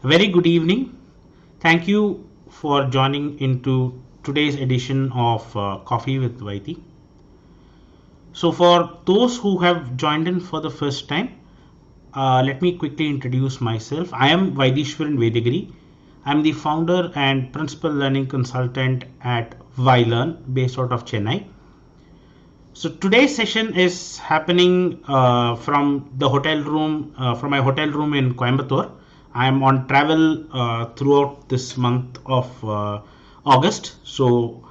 A very good evening. Thank you for joining into today's edition of Coffee with Vythee. So, for those who have joined in for the first time, let me quickly introduce myself. I am Vaidishwaran Vedagiri. I am the founder and principal learning consultant at Vylearn, based out of Chennai. So today's session is happening from the hotel room, from my hotel room in Coimbatore. I am on travel throughout this month of August. So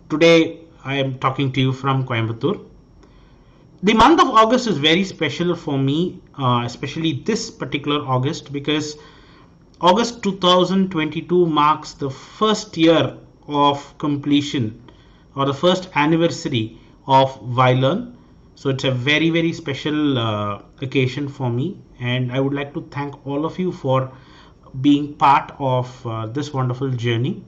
today I am talking to you from Coimbatore. The month of August is very special for me, especially this particular August, because August 2022 marks the first year of completion or the first anniversary of Vylearn. So it's a very special occasion for me, and I would like to thank all of you for being part of this wonderful journey.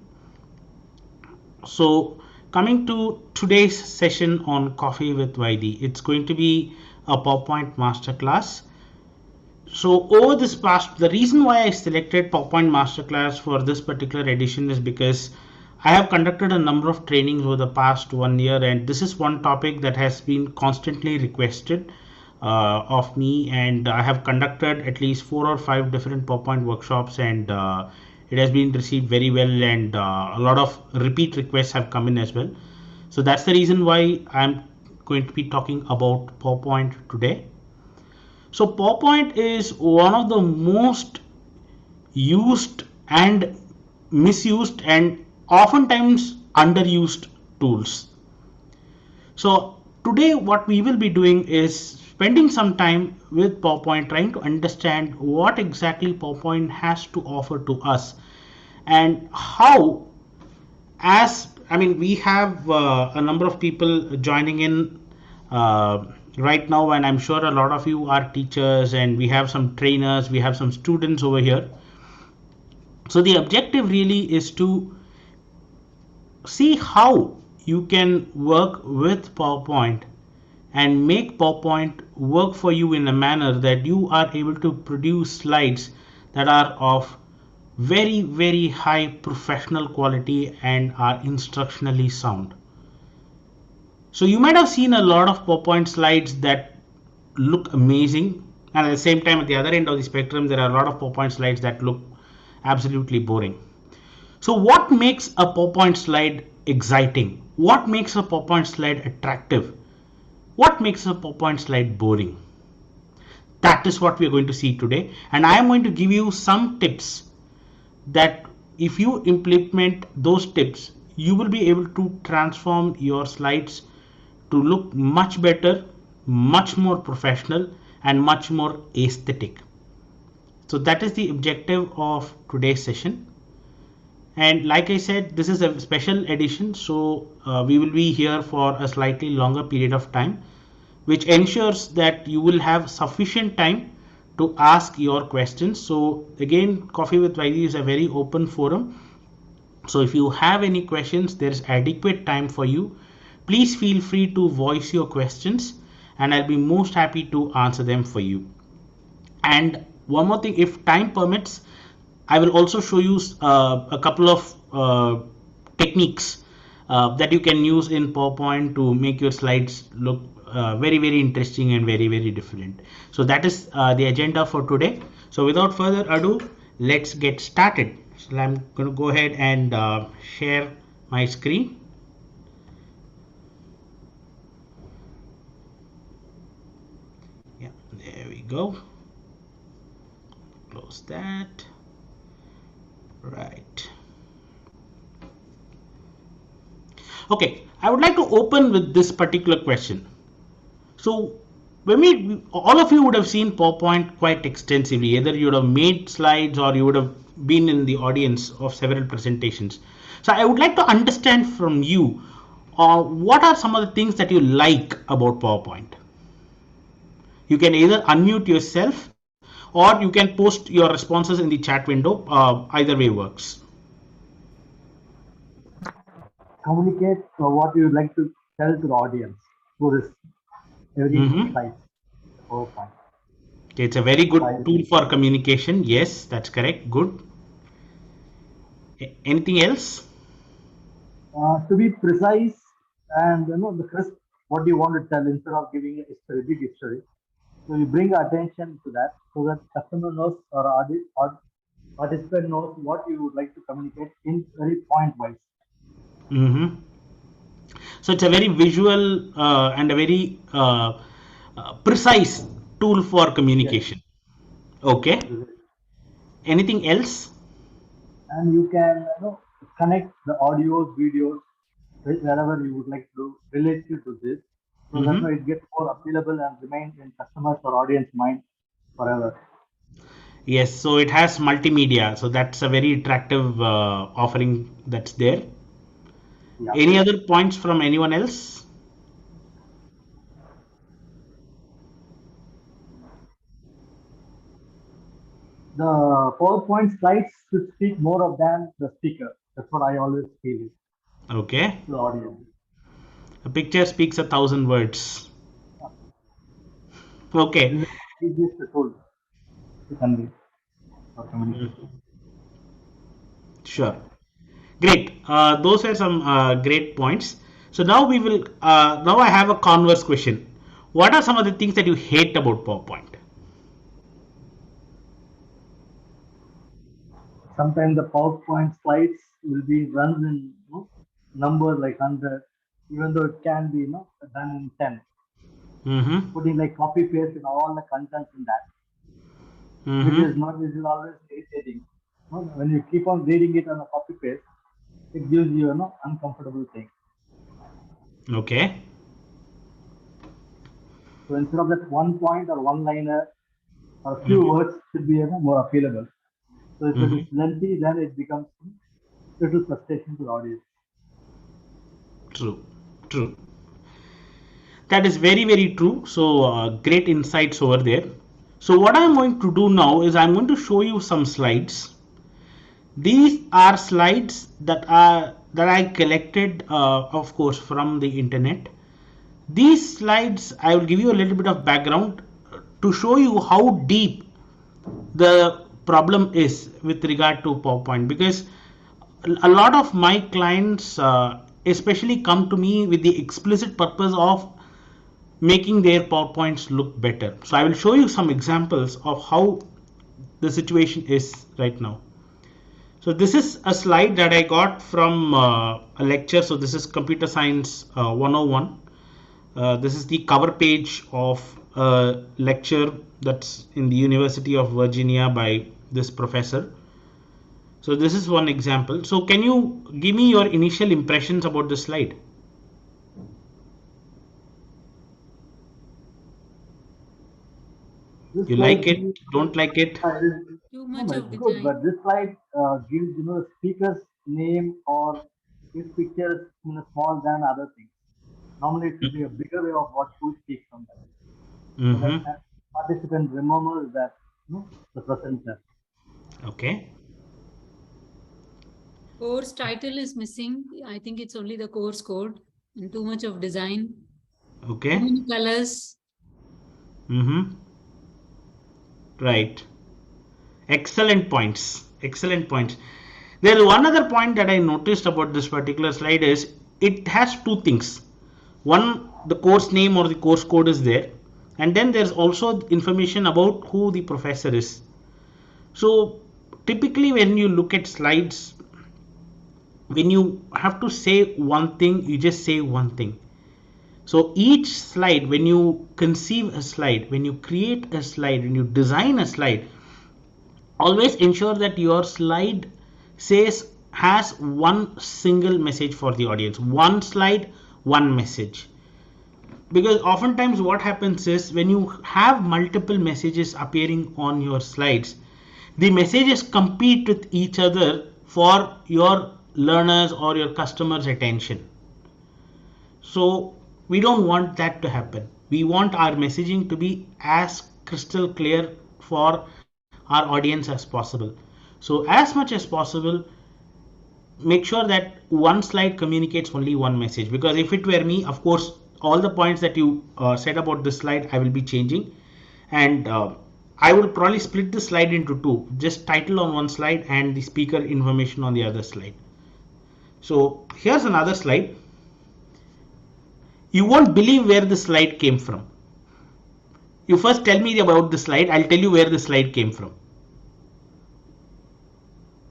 So coming to today's session on Coffee with Vythee, it's going to be a PowerPoint masterclass. So over this past, the reason why I selected PowerPoint Masterclass for this particular edition is because I have conducted a number of trainings over the past 1 year, and this is one topic that has been constantly requested of me, and I have conducted at least 4 or 5 different PowerPoint workshops, and it has been received very well, and a lot of repeat requests have come in as well. So that's the reason why I'm going to be talking about PowerPoint today. So PowerPoint is one of the most used and misused and oftentimes underused tools. So today what we will be doing is spending some time with PowerPoint, trying to understand what exactly PowerPoint has to offer to us, and how, as we have a number of people joining in right now, and I'm sure a lot of you are teachers, and we have some trainers, we have some students over here. So the objective really is to see how you can work with PowerPoint and make PowerPoint work for you in a manner that you are able to produce slides that are of very high professional quality and are instructionally sound. So you might have seen a lot of PowerPoint slides that look amazing, and at the same time, at the other end of the spectrum, there are a lot of PowerPoint slides that look absolutely boring. So what makes a PowerPoint slide exciting? What makes a PowerPoint slide attractive? What makes a PowerPoint slide boring? That is what we are going to see today, and I am going to give you some tips that if you implement those tips, you will be able to transform your slides to look much better, much more professional, and much more aesthetic. So that is the objective of today's session. And like I said, this is a special edition, so we will be here for a slightly longer period of time, which ensures that you will have sufficient time to ask your questions. So again, Coffee with Vythee is a very open forum. So if you have any questions, there is adequate time for you. Please feel free to voice your questions, and I'll be most happy to answer them for you. And one more thing, if time permits, I will also show you a couple of techniques that you can use in PowerPoint to make your slides look very interesting and very different. So that is the agenda for today. So without further ado, let's get started. So I'm going to go ahead and share my screen. Yeah, there we go. Close that. Right. Okay, I would like to open with this particular question. So when all of you would have seen PowerPoint quite extensively. Either you would have made slides or you would have been in the audience of several presentations. So I would like to understand from you, what are some of the things that you like about PowerPoint? You can either unmute yourself or you can post your responses in the chat window. Either way works. Communicate what you would like to tell to the audience through this every slide, PowerPoint. Okay, it's a very good tool for communication. Yes, that's correct. Good. Anything else? To be precise and the crisp, what do you want to tell instead of giving a history, big history. So you bring attention to that so that customer knows or participant knows what you would like to communicate in very point wise. Mm-hmm. So it's a very visual and a very precise tool for Yes, communication. Okay. this is it. Anything else? And you can connect the audios, videos wherever you would like to relate to this, so that Mm-hmm. it gets more appealable and remains in customers or audience mind forever. Yes, so it has multimedia, so that's a very attractive offering that's there. Yeah. Any other points from anyone else? The PowerPoint slides should speak more of than the speaker. That's what I always feel Okay. to the audience. A picture speaks 1,000 words. Yeah. Okay. This is the easiest tool to convey or communicate. Mhm. Sure. Great. Those are some great points. So now we will. Now I have a converse question. What are some of the things that you hate about PowerPoint? Sometimes the PowerPoint slides will be run in numbers like 100, even though it can be done in 10. Mm-hmm. Putting like copy paste in all the contents in that, Mm-hmm. which is always irritating. When you keep on reading it on a copy paste, it gives you uncomfortable thing. Okay. So instead of that one point or one liner or a few Mm-hmm. words should be more appealable. So if it is Mm-hmm. lengthy, then it becomes little frustration to the audience. True. True. That is very, very true. So, great insights over there. So, what I'm going to do now is I'm going to show you some slides. These are slides that I collected, of course, from the internet. These slides, I will give you a little bit of background to show you how deep the problem is with regard to PowerPoint, because a lot of my clients, especially, come to me with the explicit purpose of making their PowerPoints look better. So I will show you some examples of how the situation is right now. So this is a slide that I got from a lecture. So this is Computer Science 101. This is the cover page of a lecture that's in the University of Virginia by this professor. So this is one example. So can you give me your initial impressions about this slide? This You like slide it? gives Don't like it? Too no, much no, of it's good, but design. this slide gives the speaker's name or his pictures in a small than other things. Normally, it should be a bigger way of what who speaks on that, so that Mm-hmm. participant remembers that the presenter. Okay. Course title is missing. I think it's only the course code and too much of design. Too Okay. many colors. Mm-hmm. Right. Excellent points. Excellent points. There is one other point that I noticed about this particular slide is it has two things. One, the course name or the course code is there, and then there's also information about who the professor is. So typically when you look at slides, when you have to say one thing, you just say one thing. So each slide, when you conceive a slide, when you create a slide, when you design a slide, always ensure that your slide says has one single message for the audience. One slide, one message. Because oftentimes what happens is when you have multiple messages appearing on your slides, the messages compete with each other for your learners or your customers attention. So we don't want that to happen. We want our messaging to be as crystal clear for our audience as possible. So as much as possible, make sure that one slide communicates only one message. Because if it were me, of course, all the points that you said about this slide, I will be changing. And I will probably split the slide into two, just title on one slide and the speaker information on the other slide. So here's another slide. You won't believe where the slide came from. You first tell me about the slide, I'll tell you where the slide came from.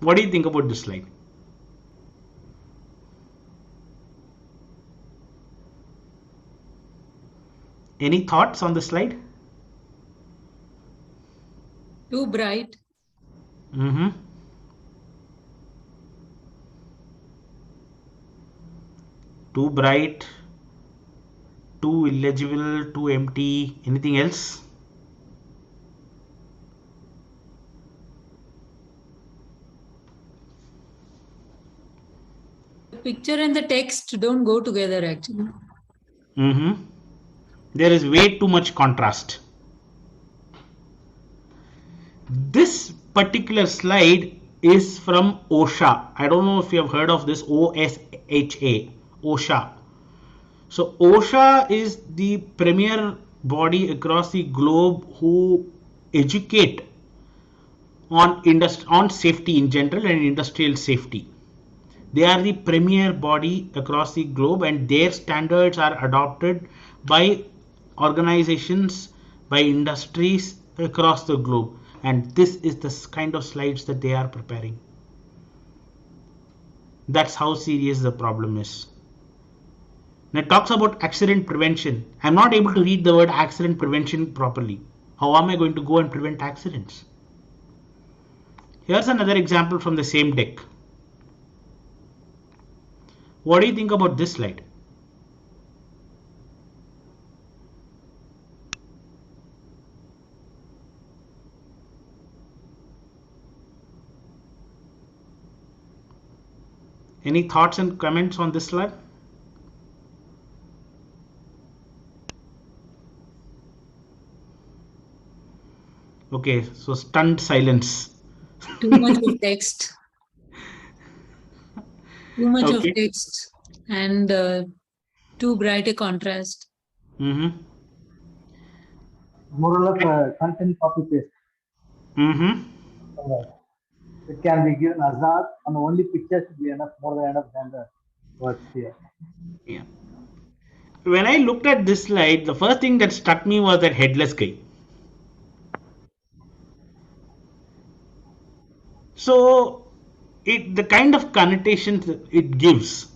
What do you think about this slide? Any thoughts on the slide? Too bright. Too bright, too illegible, too empty. Anything else? The picture and the text don't go together actually. There is way too much contrast. This particular slide is from OSHA. I don't know if you have heard of this, OSHA, OSHA. So OSHA is the premier body across the globe who educate on safety in general and industrial safety. They are the premier body across the globe, and their standards are adopted by organizations, by industries across the globe. And this is the kind of slides that they are preparing. That's how serious the problem is. Now it talks about accident prevention. I'm not able to read the word accident prevention properly. How am I going to go and prevent accidents? Here's another example from the same deck. What do you think about this slide? Any thoughts and comments on this slide? Okay, so stunned silence. Too much of text. Too much of text and too bright a contrast. More or less content copy paste. It can be given as that, and only pictures should be enough, more than enough than the words here. Yeah. When I looked at this slide, the first thing that struck me was that headless guy. So the kind of connotations it gives,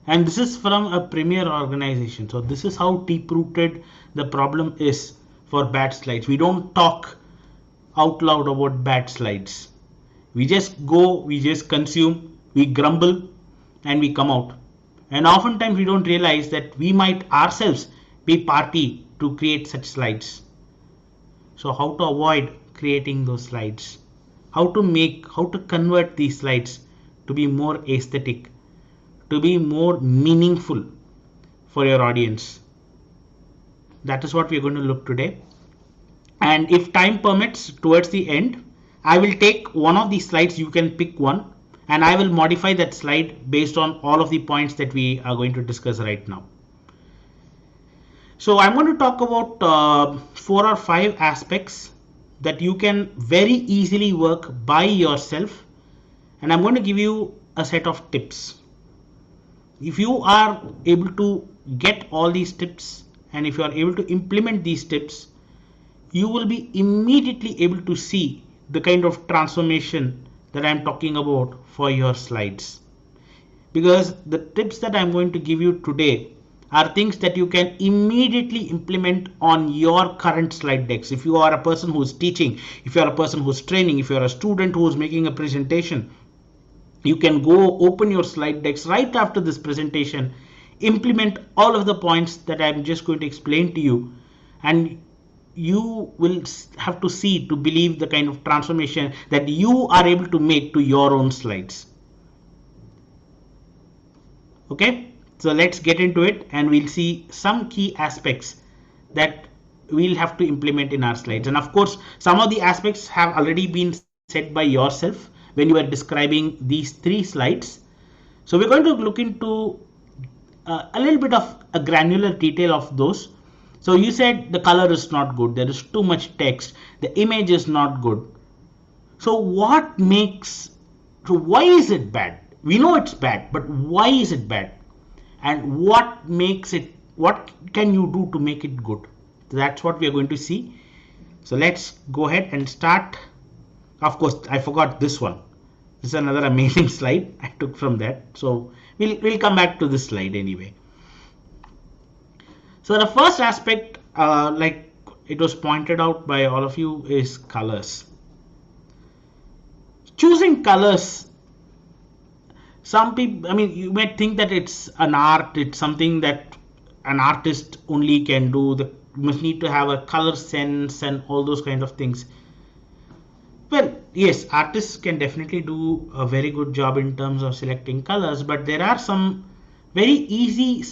and this is from a premier organization. So this is how deep-rooted the problem is for bad slides. We don't talk out loud about bad slides. We just go, we just consume, we grumble, and we come out. And oftentimes we don't realize that we might ourselves be party to create such slides. So how to avoid creating those slides? How to convert these slides to be more aesthetic, to be more meaningful for your audience. That is what we are going to look today. And if time permits, towards the end, I will take one of these slides, you can pick one, and I will modify that slide based on all of the points that we are going to discuss right now. So I'm going to talk about 4 or 5 aspects that you can very easily work by yourself, and I'm going to give you a set of tips. If you are able to get all these tips, and if you are able to implement these tips, you will be immediately able to see the kind of transformation that I'm talking about for your slides. Because the tips that I'm going to give you today are things that you can immediately implement on your current slide decks. If you are a person who's teaching, if you are a person who's training, if you're a student who's making a presentation, you can go open your slide decks right after this presentation, implement all of the points that I'm just going to explain to you, and you will have to see to believe the kind of transformation that you are able to make to your own slides. Okay, so let's get into it, and we'll see some key aspects that we'll have to implement in our slides. And of course, some of the aspects have already been said by yourself when you are describing these 3 slides. So we're going to look into a little bit of a granular detail of those. So you said the color is not good, there is too much text, the image is not good. So what makes, so why is it bad? We know it's bad, but why is it bad? And what makes it, what can you do to make it good? That's what we are going to see. So let's go ahead and start. Of course, I forgot this one. This is another amazing slide I took from that. So we'll come back to this slide anyway. So the first aspect, like it was pointed out by all of you, is colors. Choosing colors, some people, I mean, you might think that it's an art, it's something that an artist only can do. You must need to have a color sense and all those kind of things. Well, yes, artists can definitely do a very good job in terms of selecting colors, but there are some very easy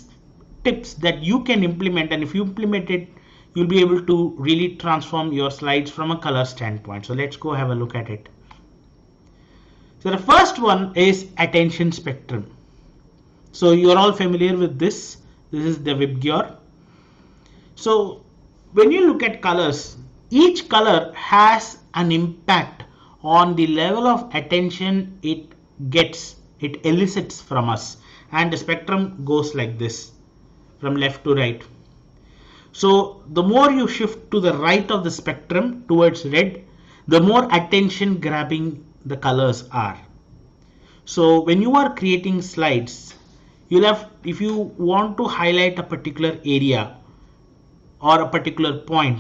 tips that you can implement, and if you implement it, you'll be able to really transform your slides from a color standpoint. So let's go have a look at it. So the first one is attention spectrum. So you're all familiar with this. This is the Vythee. So when you look at colors, each color has an impact on the level of attention it gets, it elicits from us, and the spectrum goes like this from left to right. So the more you shift to the right of the spectrum towards red, the more attention grabbing the colors are. So when you are creating slides, you'll have, if you want to highlight a particular area or a particular point,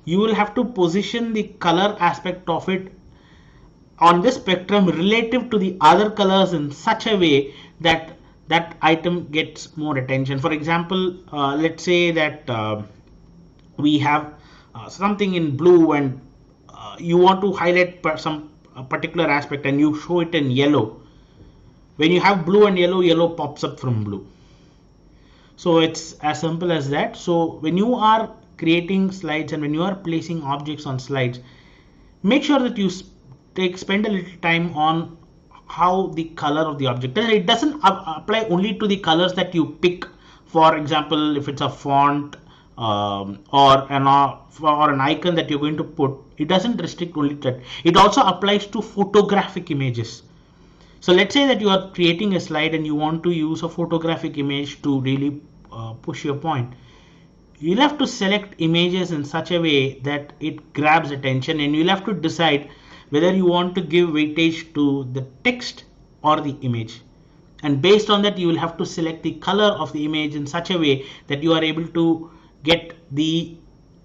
you will have to position the color aspect of it on this spectrum relative to the other colors in such a way that that item gets more attention. For example, let's say that we have something in blue, and you want to highlight some particular aspect and you show it in yellow. When you have blue and yellow, yellow pops up from blue. So it's as simple as that. So when you are creating slides and when you are placing objects on slides, make sure that you spend a little time on how the color of the object, and it doesn't apply only to the colors that you pick. For example, if it's a font or an icon that you're going to put, it doesn't restrict only to that. It also applies to photographic images. So let's say that you are creating a slide and you want to use a photographic image to really push your point. You'll have to select images in such a way that it grabs attention, and you'll have to decide whether you want to give weightage to the text or the image. And based on that, you will have to select the color of the image in such a way that you are able to get the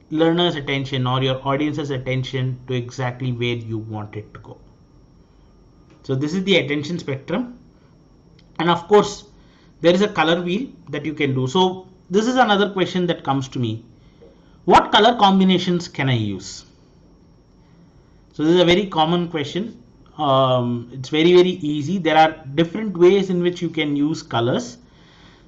learner's attention or your audience's attention to exactly where you want it to go. So this is the attention spectrum. And of course, there is a color wheel that you can do. So this is another question that comes to me. What color combinations can I use? So this is a very common question. It's very easy. There are different ways in which you can use colors.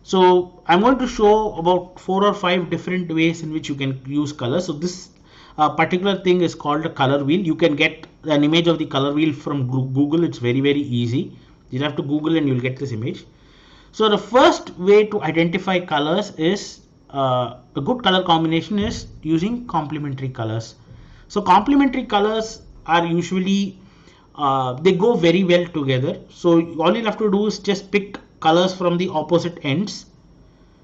So I'm going to show about 4 or 5 different ways in which you can use colors. So this particular thing is called a color wheel. You can get an image of the color wheel from Google. It's very easy. You have to Google and you'll get this image. So the first way to identify colors is a good color combination is using complementary colors. So complementary colors are usually they go very well together. So all you have to do is just pick colors from the opposite ends.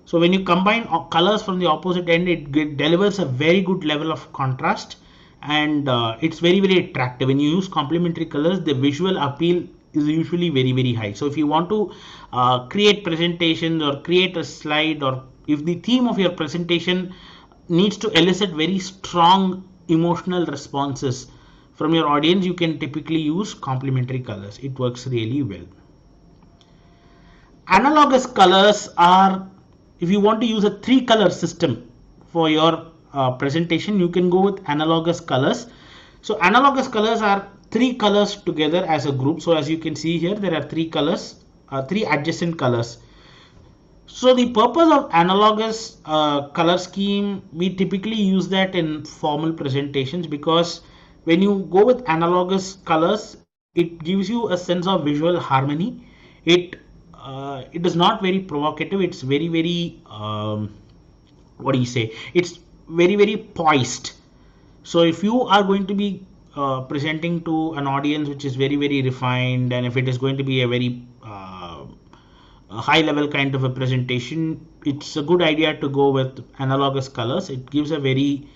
So when you combine colors from the opposite end, it delivers a very good level of contrast, and it's very attractive. When you use complementary colors, the visual appeal is usually very high. So if you want to create presentations or create a slide, or if the theme of your presentation needs to elicit very strong emotional responses from your audience, you can typically use complementary colors. It works really well. Analogous colors are, if you want to use a 3-color system for your presentation, you can go with analogous colors. So analogous colors are 3 colors together as a group. So as you can see here, there are 3 colors, 3 adjacent colors. So the purpose of analogous color scheme, we typically use that in formal presentations, because when you go with analogous colors, it gives you a sense of visual harmony. It is not very provocative. It's very what do you say? It's very poised. So if you are going to be presenting to an audience which is very refined, and if it is going to be a very a high level kind of a presentation, it's a good idea to go with analogous colors. It gives a very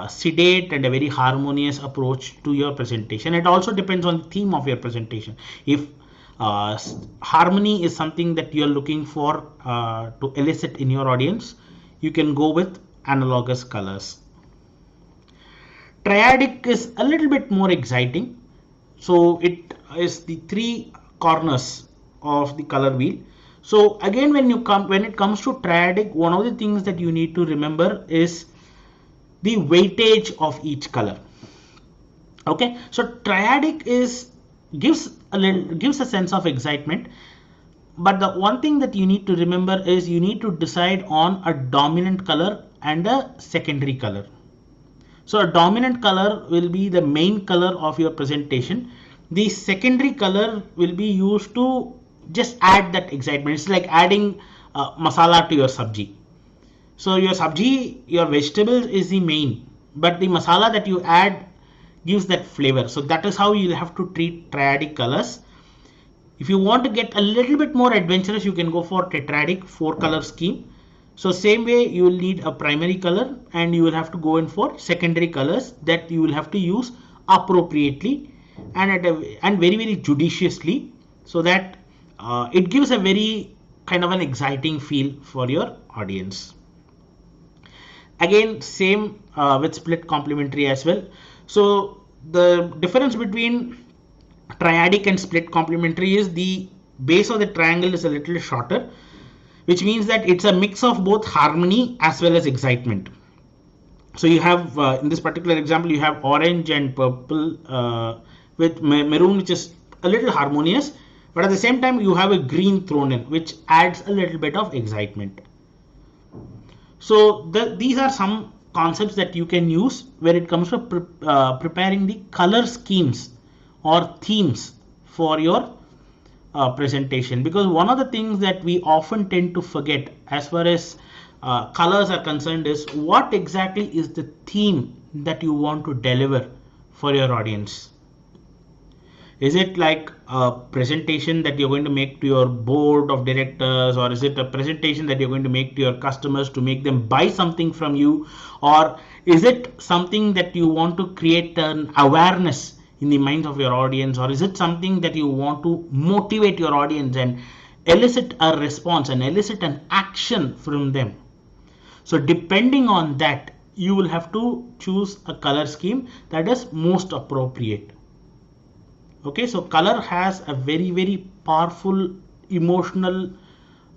sedate and a very harmonious approach to your presentation. It also depends on the theme of your presentation. If harmony is something that you're looking for to elicit in your audience, you can go with analogous colors. Triadic is a little bit more exciting. So it is the three corners of the color wheel. So again, when it comes to triadic, one of the things that you need to remember is the weightage of each color. Okay, so triadic gives a sense of excitement, but the one thing that you need to remember is you need to decide on a dominant color and a secondary color. So a dominant color will be the main color of your presentation. The secondary color will be used to just add that excitement. It's like adding masala to your sabji. So your sabji, your vegetables is the main, but the masala that you add gives that flavor. So that is how you'll have to treat triadic colors. If you want to get a little bit more adventurous, you can go for tetradic 4-color scheme. So same way, you will need a primary color and you will have to go in for secondary colors that you will have to use appropriately and very judiciously, so that it gives a very kind of an exciting feel for your audience. Again, same with split complementary as well. So the difference between triadic and split complementary is the base of the triangle is a little shorter, which means that it's a mix of both harmony as well as excitement. So you have in this particular example, you have orange and purple with maroon, which is a little harmonious, but at the same time you have a green thrown in, which adds a little bit of excitement. So these are some concepts that you can use when it comes to preparing the color schemes or themes for your presentation, because one of the things that we often tend to forget as far as colors are concerned is what exactly is the theme that you want to deliver for your audience. Is it like a presentation that you're going to make to your board of directors, or is it a presentation that you're going to make to your customers to make them buy something from you, or is it something that you want to create an awareness in the minds of your audience, or is it something that you want to motivate your audience and elicit a response and elicit an action from them? So depending on that, you will have to choose a color scheme that is most appropriate. Okay, so color has a very powerful emotional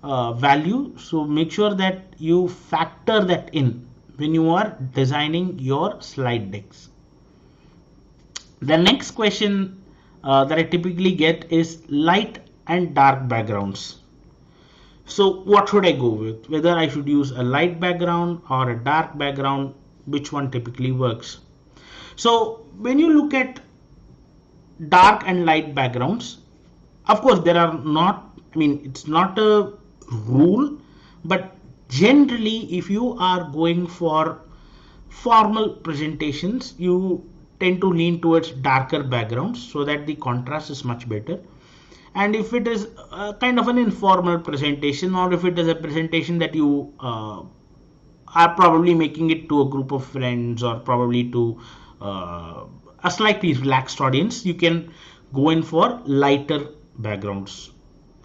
value, so make sure that you factor that in when you are designing your slide decks. The next question that I typically get is light and dark backgrounds. So what should I go with? Whether I should use a light background or a dark background, which one typically works? So when you look at dark and light backgrounds, of course there are not, it's not a rule, but generally if you are going for formal presentations, you tend to lean towards darker backgrounds so that the contrast is much better. And if it is kind of an informal presentation, or if it is a presentation that you are probably making it to a group of friends or probably to a slightly relaxed audience, you can go in for lighter backgrounds.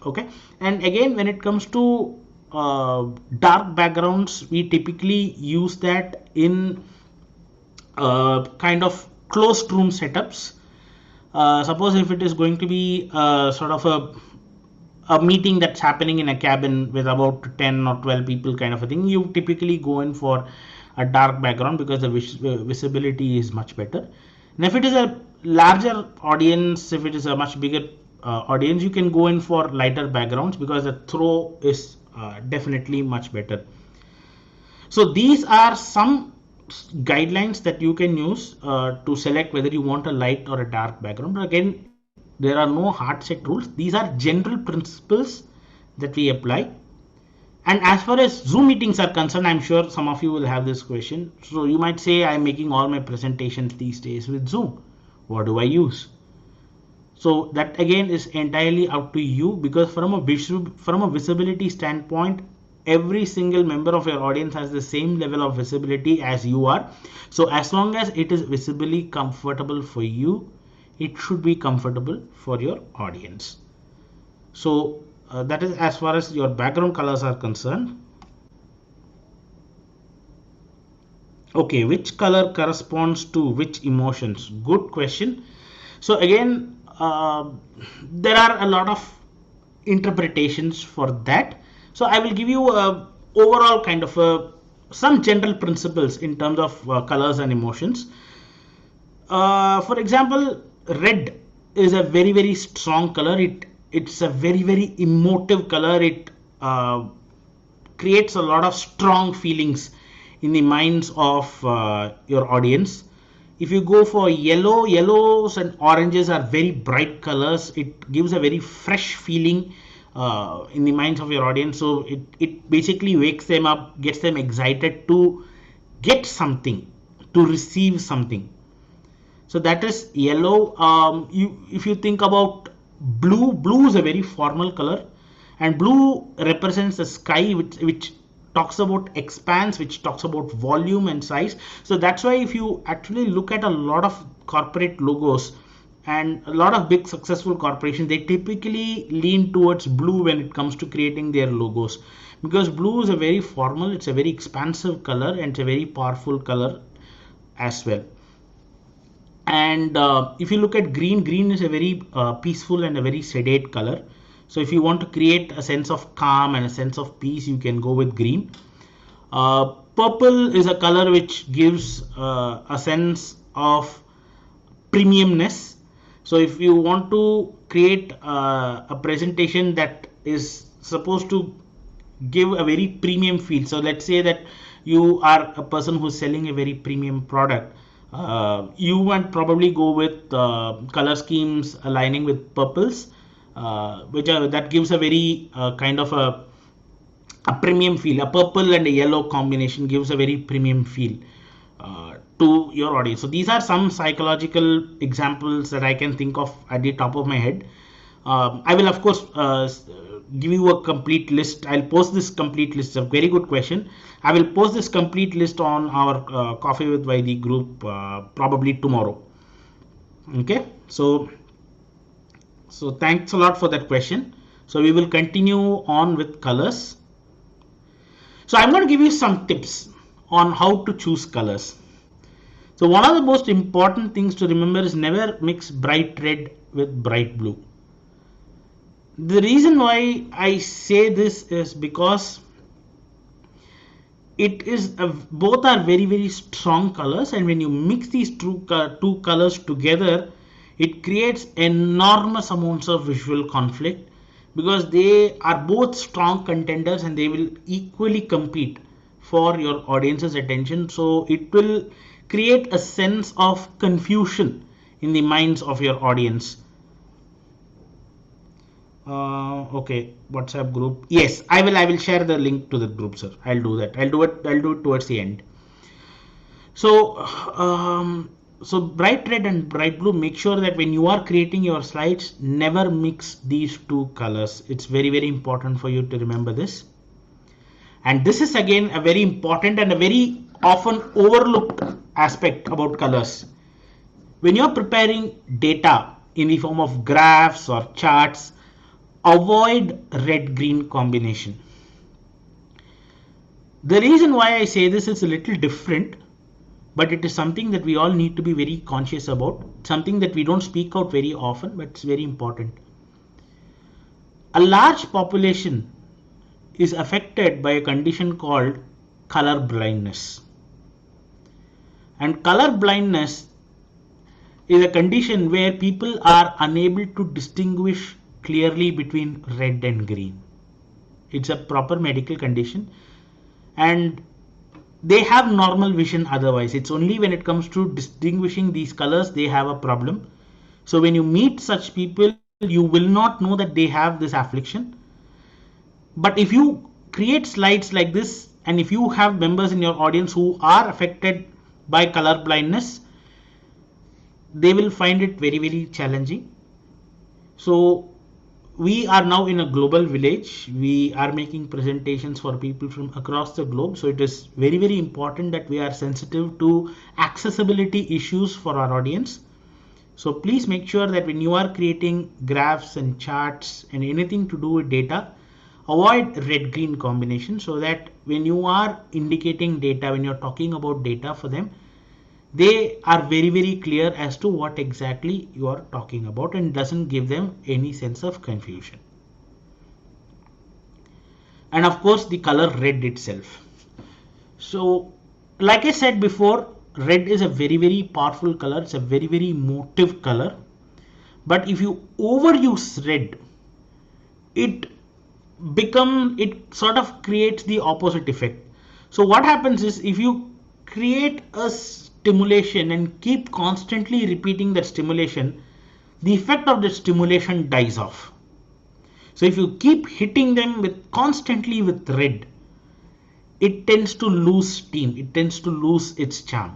Okay, and again, when it comes to dark backgrounds, we typically use that in kind of closed room setups. Suppose if it is going to be sort of a meeting that's happening in a cabin with about 10 or 12 people kind of a thing, you typically go in for a dark background because the visibility is much better. And if it is a larger audience, if it is a much bigger audience, you can go in for lighter backgrounds because the throw is definitely much better. So these are some guidelines that you can use to select whether you want a light or a dark background. But again, there are no hard set rules. These are general principles that we apply. And as far as Zoom meetings are concerned, I'm sure some of you will have this question. So you might say, I'm making all my presentations these days with Zoom. What do I use? So that again is entirely up to you, because from a visibility standpoint, every single member of your audience has the same level of visibility as you are. So as long as it is visibly comfortable for you, it should be comfortable for your audience. So that is as far as your background colors are concerned. Okay, which color corresponds to which emotions? Good question. So again, there are a lot of interpretations for that. So I will give you a overall kind of some general principles in terms of colors and emotions. For example, red is a very strong color. It's a very emotive color. It creates a lot of strong feelings in the minds of your audience. If you go for yellow, yellows and oranges are very bright colors. It gives a very fresh feeling in the minds of your audience. So it basically wakes them up, gets them excited to get something, to receive something. So that is yellow. If you think about blue, blue is a very formal color, and blue represents the sky, which talks about expanse, which talks about volume and size. So that's why if you actually look at a lot of corporate logos and a lot of big successful corporations, they typically lean towards blue when it comes to creating their logos, because blue is a very formal, it's a very expansive color, and it's a very powerful color as well. And if you look at green, green is a very peaceful and a very sedate color. So if you want to create a sense of calm and a sense of peace, you can go with green. Purple is a color which gives a sense of premiumness. So if you want to create a presentation that is supposed to give a very premium feel, so let's say that you are a person who's selling a very premium product, you would probably go with color schemes aligning with purples, that gives a very kind of a premium feel. A purple and a yellow combination gives a very premium feel to your audience. So these are some psychological examples that I can think of at the top of my head. I will of course give you a complete list. I'll post this complete list. It's a very good question. I will post this complete list on our Coffee with Vythee group probably tomorrow. Okay, so thanks a lot for that question. So we will continue on with colors. So I'm going to give you some tips on how to choose colors. So one of the most important things to remember is never mix bright red with bright blue. The reason why I say this is because it is both are very strong colors, and when you mix these two colors together, it creates enormous amounts of visual conflict, because they are both strong contenders and they will equally compete for your audience's attention. So it will create a sense of confusion in the minds of your audience. Okay, WhatsApp group. Yes, I will share the link to the group, sir. I'll do that. I'll do it towards the end. So so bright red and bright blue, make sure that when you are creating your slides, never mix these two colors. It's very important for you to remember this. And this is again a very important and a very often overlooked aspect about colors. When you're preparing data in the form of graphs or charts, avoid red-green combination. The reason why I say this is a little different, but it is something that we all need to be very conscious about, something that we don't speak out very often, but it's very important. A large population is affected by a condition called color blindness. And color blindness is a condition where people are unable to distinguish clearly between red and green. It's a proper medical condition, and they have normal vision otherwise. It's only when it comes to distinguishing these colors they have a problem. So when you meet such people, you will not know that they have this affliction. But if you create slides like this, and if you have members in your audience who are affected by color blindness, they will find it very, very challenging. So we are now in a global village. We are making presentations for people from across the globe. So it is very, very important that we are sensitive to accessibility issues for our audience. So please make sure that when you are creating graphs and charts and anything to do with data, avoid red-green combination, so that when you are indicating data, when you're talking about data for them, they are very, very clear as to what exactly you are talking about and doesn't give them any sense of confusion. And of course, the color red itself. So like I said before, red is a very, very powerful color. It's a very, very motive color. But if you overuse red, it sort of creates the opposite effect. So what happens is, if you create a stimulation and keep constantly repeating that stimulation, the effect of the stimulation dies off. So if you keep hitting them constantly with red, it tends to lose steam, it tends to lose its charm.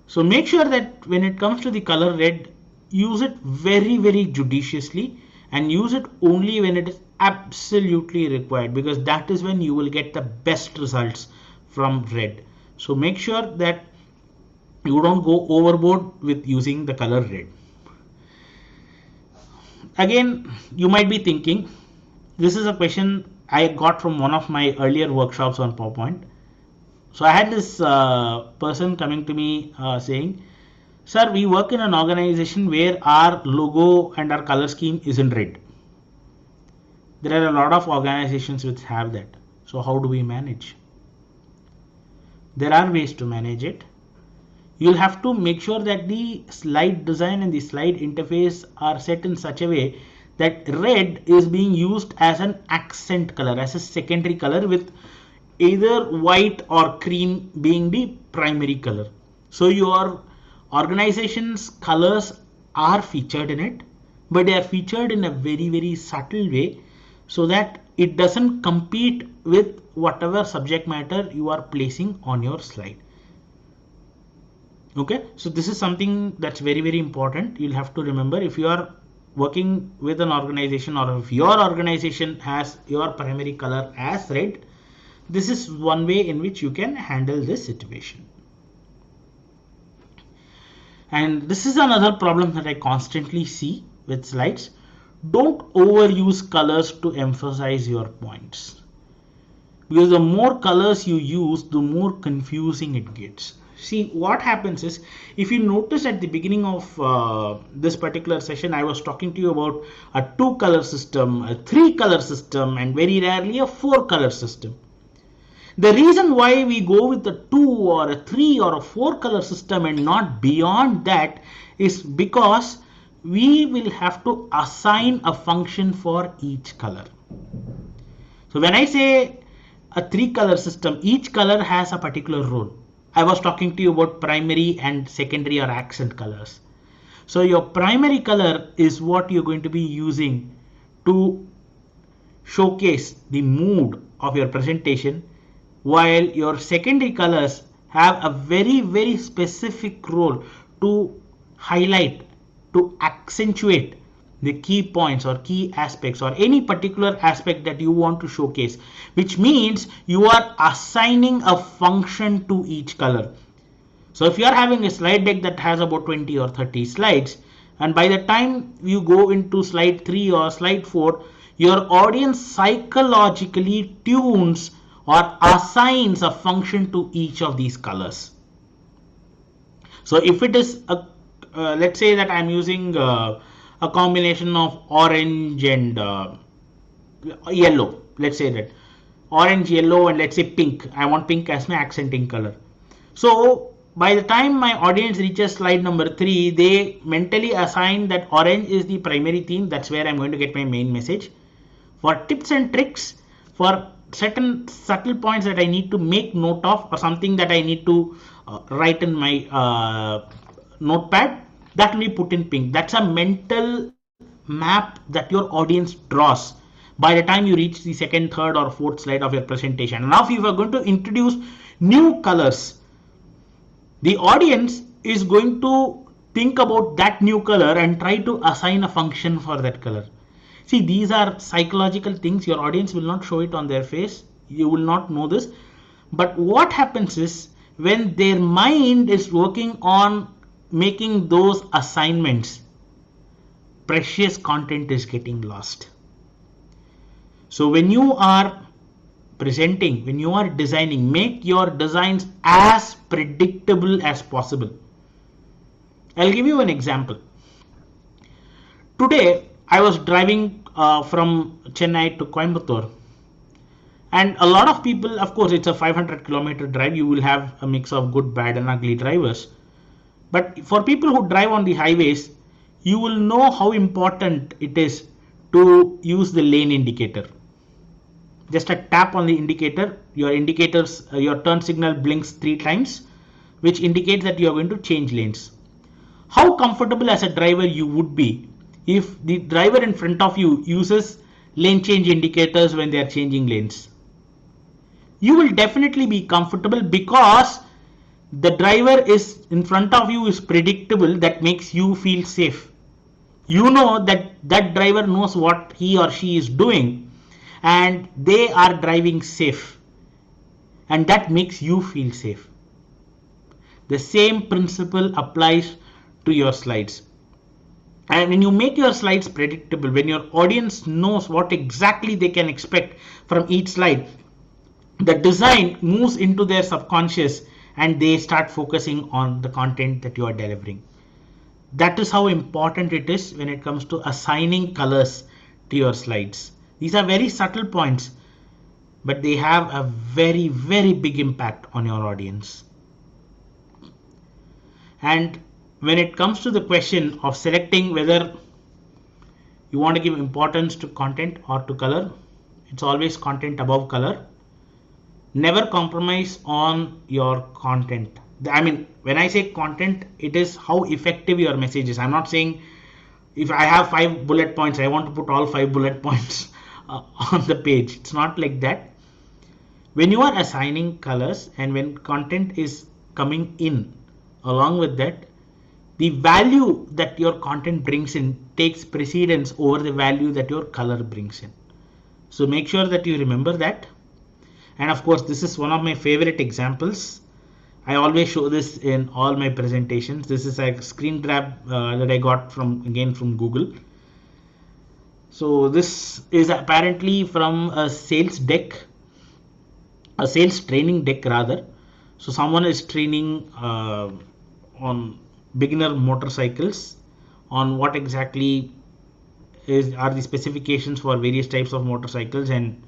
So make sure that when it comes to the color red, use it very, very judiciously, and use it only when it is absolutely required, because that is when you will get the best results from red. So make sure that you don't go overboard with using the color red. Again, you might be thinking, this is a question I got from one of my earlier workshops on PowerPoint. So I had this person coming to me saying, sir, we work in an organization where our logo and our color scheme is in red. There are a lot of organizations which have that. So how do we manage? There are ways to manage it. You'll have to make sure that the slide design and the slide interface are set in such a way that red is being used as an accent color, as a secondary color, with either white or cream being the primary color. So your organization's colors are featured in it, but they are featured in a very, very subtle way, so that it doesn't compete with whatever subject matter you are placing on your slide. Okay, so this is something that's very, very important. You'll have to remember, if you are working with an organization, or if your organization has your primary color as red, this is one way in which you can handle this situation. And this is another problem that I constantly see with slides. Don't overuse colors to emphasize your points, because the more colors you use, the more confusing it gets. See, what happens is, if you notice at the beginning of this particular session, I was talking to you about a 2-color system, a 3-color system, and very rarely a 4-color system. The reason why we go with a 2 or a 3 or a 4-color system and not beyond that is because we will have to assign a function for each color. So when I say a 3-color system, each color has a particular role. I was talking to you about primary and secondary or accent colors. So your primary color is what you're going to be using to showcase the mood of your presentation, while your secondary colors have a very, very specific role to highlight, to accentuate the key points or key aspects or any particular aspect that you want to showcase, which means you are assigning a function to each color. So if you are having a slide deck that has about 20 or 30 slides, and by the time you go into slide 3 or slide 4, your audience psychologically tunes or assigns a function to each of these colors. So if it is let's say that I'm using a combination of orange and yellow, let's say that orange, yellow, and let's say pink. I want pink as my accenting color. So by the time my audience reaches slide number 3, they mentally assign that orange is the primary theme. That's where I'm going to get my main message. For tips and tricks, for certain subtle points that I need to make note of, or something that I need to write in my notepad, that will be put in pink. That's a mental map that your audience draws by the time you reach the second, third, or fourth slide of your presentation. And now if you are going to introduce new colors, the audience is going to think about that new color and try to assign a function for that color. See, these are psychological things. Your audience will not show it on their face. You will not know this. But what happens is when their mind is working on making those assignments, precious content is getting lost. So when you are presenting, when you are designing, make your designs as predictable as possible. I'll give you an example. Today I was driving from Chennai to Coimbatore, and a lot of people, of course it's a 500-kilometer drive, you will have a mix of good, bad and ugly drivers. But for people who drive on the highways, you will know how important it is to use the lane indicator. Just a tap on the indicator, your indicators, your turn signal blinks 3 times, which indicates that you are going to change lanes. How comfortable as a driver you would be if the driver in front of you uses lane change indicators when they are changing lanes? You will definitely be comfortable because the driver is in front of you is predictable. That makes you feel safe. You know that that driver knows what he or she is doing and they are driving safe, and that makes you feel safe. The same principle applies to your slides. And when you make your slides predictable, when your audience knows what exactly they can expect from each slide, the design moves into their subconscious and they start focusing on the content that you are delivering. That is how important it is when it comes to assigning colors to your slides. These are very subtle points, but they have a very, very big impact on your audience. And when it comes to the question of selecting whether you want to give importance to content or to color, it's always content above color. Never compromise on your content. I mean, when I say content, it is how effective your message is. I'm not saying if I have 5 bullet points, I want to put all 5 bullet points on the page. It's not like that. When you are assigning colors and when content is coming in along with that, the value that your content brings in takes precedence over the value that your color brings in. So make sure that you remember that. And of course, this is one of my favorite examples. I always show this in all my presentations. This is a screen grab that I got from Google. So this is apparently from a sales deck, a sales training deck rather. So someone is training on beginner motorcycles on what exactly are the specifications for various types of motorcycles, and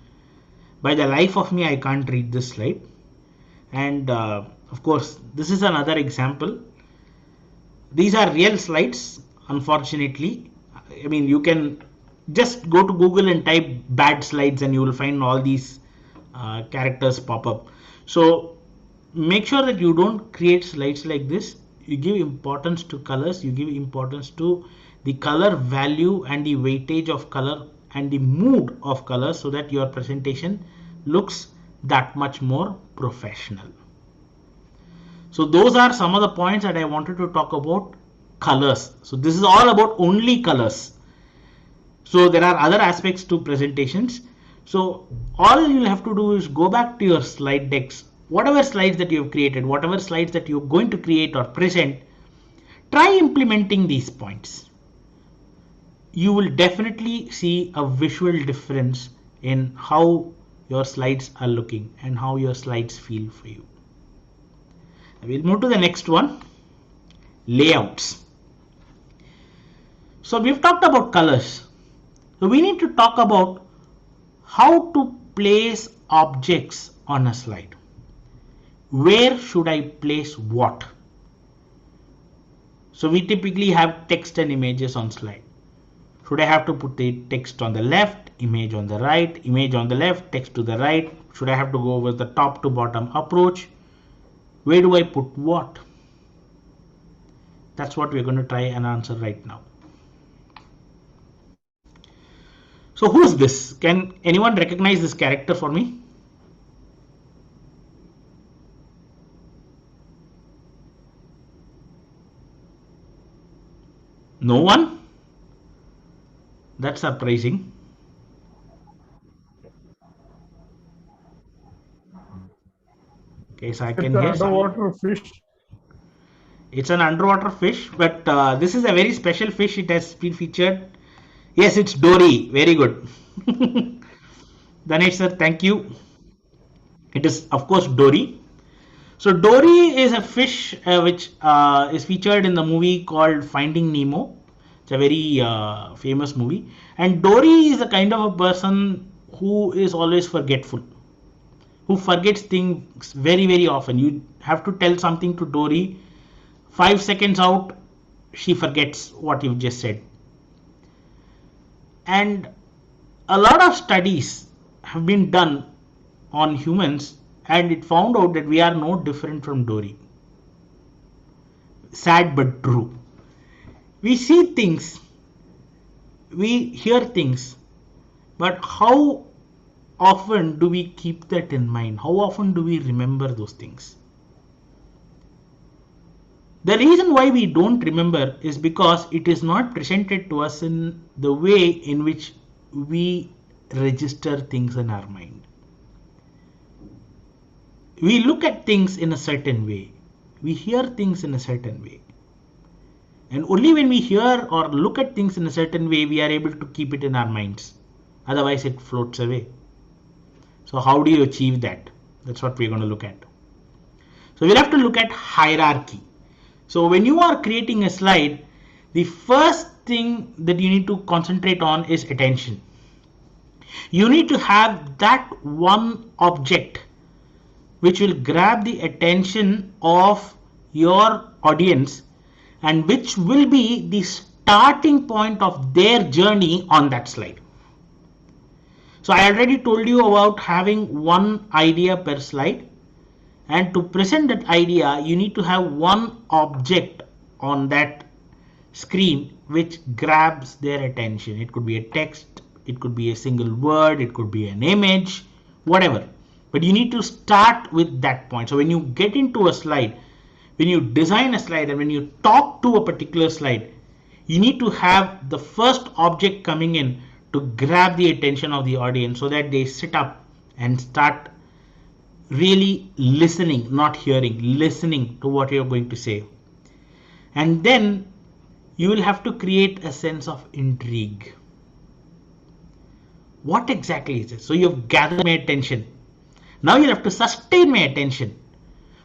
by the life of me I can't read this slide. And of course this is another example. These are real slides, unfortunately. I mean, you can just go to Google and type bad slides and you will find all these characters pop up. So make sure that you don't create slides like this. You give importance to colors, you give importance to the color value and the weightage of color and the mood of color, so that your presentation looks that much more professional. So those are some of the points that I wanted to talk about colors. So this is all about only colors. So there are other aspects to presentations. So all you'll have to do is go back to your slide decks, whatever slides that you've created, whatever slides that you're going to create or present, try implementing these points. You will definitely see a visual difference in how your slides are looking and how your slides feel for you. We'll move to the next one, layouts. So we've talked about colors. So we need to talk about how to place objects on a slide. Where should I place what? So we typically have text and images on slide. Should I have to put the text on the left, image on the right, image on the left, text to the right? Should I have to go with the top to bottom approach? Where do I put what? That's what we're going to try and answer right now. So who's this? Can anyone recognize this character for me? No one? That's surprising. Okay, so I can hear some. Underwater fish. It's an underwater fish, but this is a very special fish. It has been featured. Yes, it's Dory. Very good. Danesh sir, thank you. It is, of course, Dory. So Dory is a fish which is featured in the movie called Finding Nemo. It's a very famous movie. And Dory is a kind of a person who is always forgetful, who forgets things very, very often. You have to tell something to Dory, 5 seconds out, she forgets what you've just said. And a lot of studies have been done on humans, and it found out that we are no different from Dory. Sad but true. We see things, we hear things, but how often do we keep that in mind? How often do we remember those things? The reason why we don't remember is because it is not presented to us in the way in which we register things in our mind. We look at things in a certain way. We hear things in a certain way. And only when we hear or look at things in a certain way, we are able to keep it in our minds. Otherwise, it floats away. So how do you achieve that? That's what we're going to look at. So we'll have to look at hierarchy. So when you are creating a slide, the first thing that you need to concentrate on is attention. You need to have that one object which will grab the attention of your audience and which will be the starting point of their journey on that slide. So I already told you about having one idea per slide. And to present that idea, you need to have one object on that screen which grabs their attention. It could be a text, it could be a single word, it could be an image, whatever. But you need to start with that point. So when you get into a slide, when you design a slide and when you talk to a particular slide, you need to have the first object coming in to grab the attention of the audience so that they sit up and start really listening, not hearing, listening to what you're going to say. And then you will have to create a sense of intrigue. What exactly is it? So you've gathered my attention. Now you have to sustain my attention.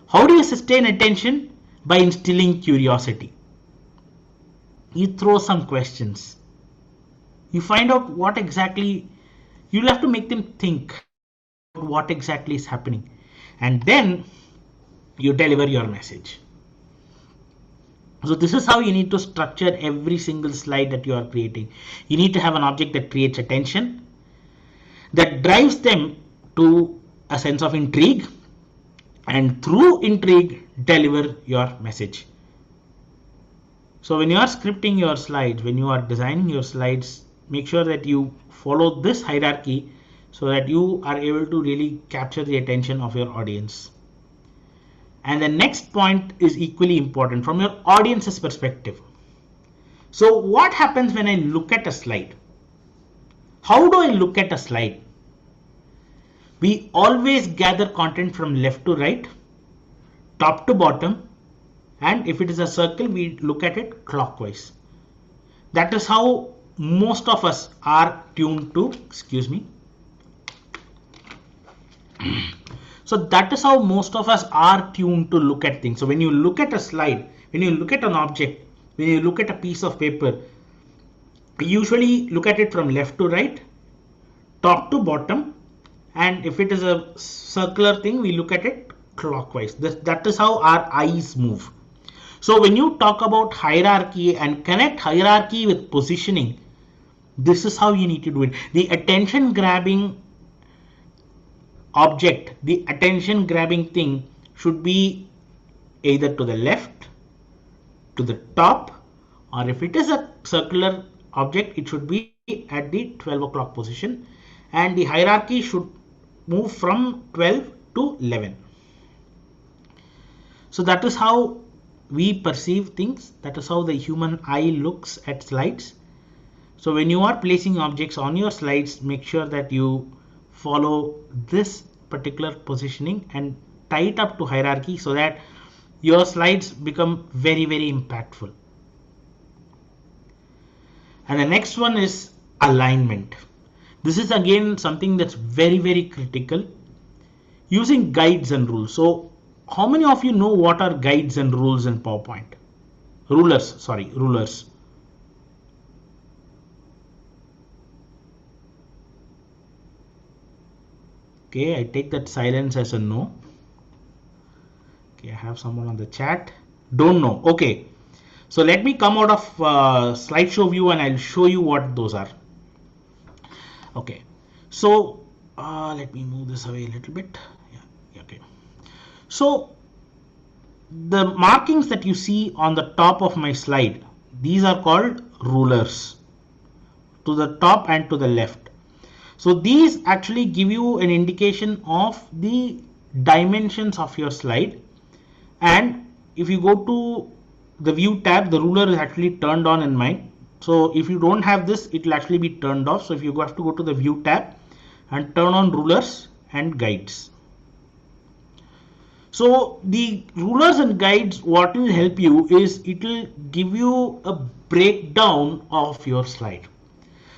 How do you sustain attention? By instilling curiosity. You throw some questions. You find out what exactly, you'll have to make them think what exactly is happening. And then you deliver your message. So this is how you need to structure every single slide that you are creating. You need to have an object that creates attention, that drives them to a sense of intrigue, and through intrigue, deliver your message. So when you are scripting your slides, when you are designing your slides, make sure that you follow this hierarchy so that you are able to really capture the attention of your audience. And the next point is equally important from your audience's perspective. So what happens when I look at a slide? How do I look at a slide? We always gather content from left to right, top to bottom, and if it is a circle, we look at it clockwise. That is how most of us are tuned to, So that is how most of us are tuned to look at things. So when you look at a slide, when you look at an object, when you look at a piece of paper, we usually look at it from left to right, top to bottom, and if it is a circular thing, we look at it clockwise. That is how our eyes move. So when you talk about hierarchy and connect hierarchy with positioning, this is how you need to do it. The attention grabbing object, the attention grabbing thing should be either to the left, to the top, or if it is a circular object, it should be at the 12 o'clock position, and the hierarchy should move from 12 to 11. So that is how we perceive things. That is how the human eye looks at slides. So when you are placing objects on your slides, make sure that you follow this particular positioning and tie it up to hierarchy so that your slides become very, very impactful. And the next one is alignment. This is again something that's very, very critical. Using guides and rules. So how many of you know what are guides and rules in PowerPoint? Rulers. Okay, I take that silence as a no. Okay, I have someone on the chat. Don't know. Okay, so let me come out of slideshow view and I'll show you what those are. Okay, so let me move this away a little bit. Yeah, okay. So the markings that you see on the top of my slide, these are called rulers, to the top and to the left. So these actually give you an indication of the dimensions of your slide. And if you go to the view tab, the ruler is actually turned on in mine. So if you don't have this, it will actually be turned off. So if you have to go to the view tab and turn on rulers and guides. So the rulers and guides, what will help you is it will give you a breakdown of your slide.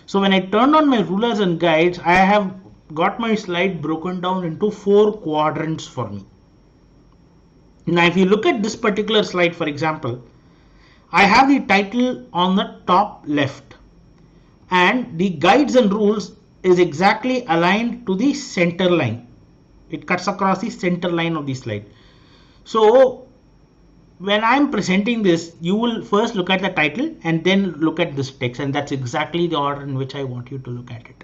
So when I turn on my rulers and guides, I have got my slide broken down into 4 quadrants for me. Now if you look at this particular slide, for example, I have the title on the top left and the guides and rules is exactly aligned to the center line. It cuts across the center line of the slide. So when I'm presenting this, you will first look at the title and then look at this text, and that's exactly the order in which I want you to look at it.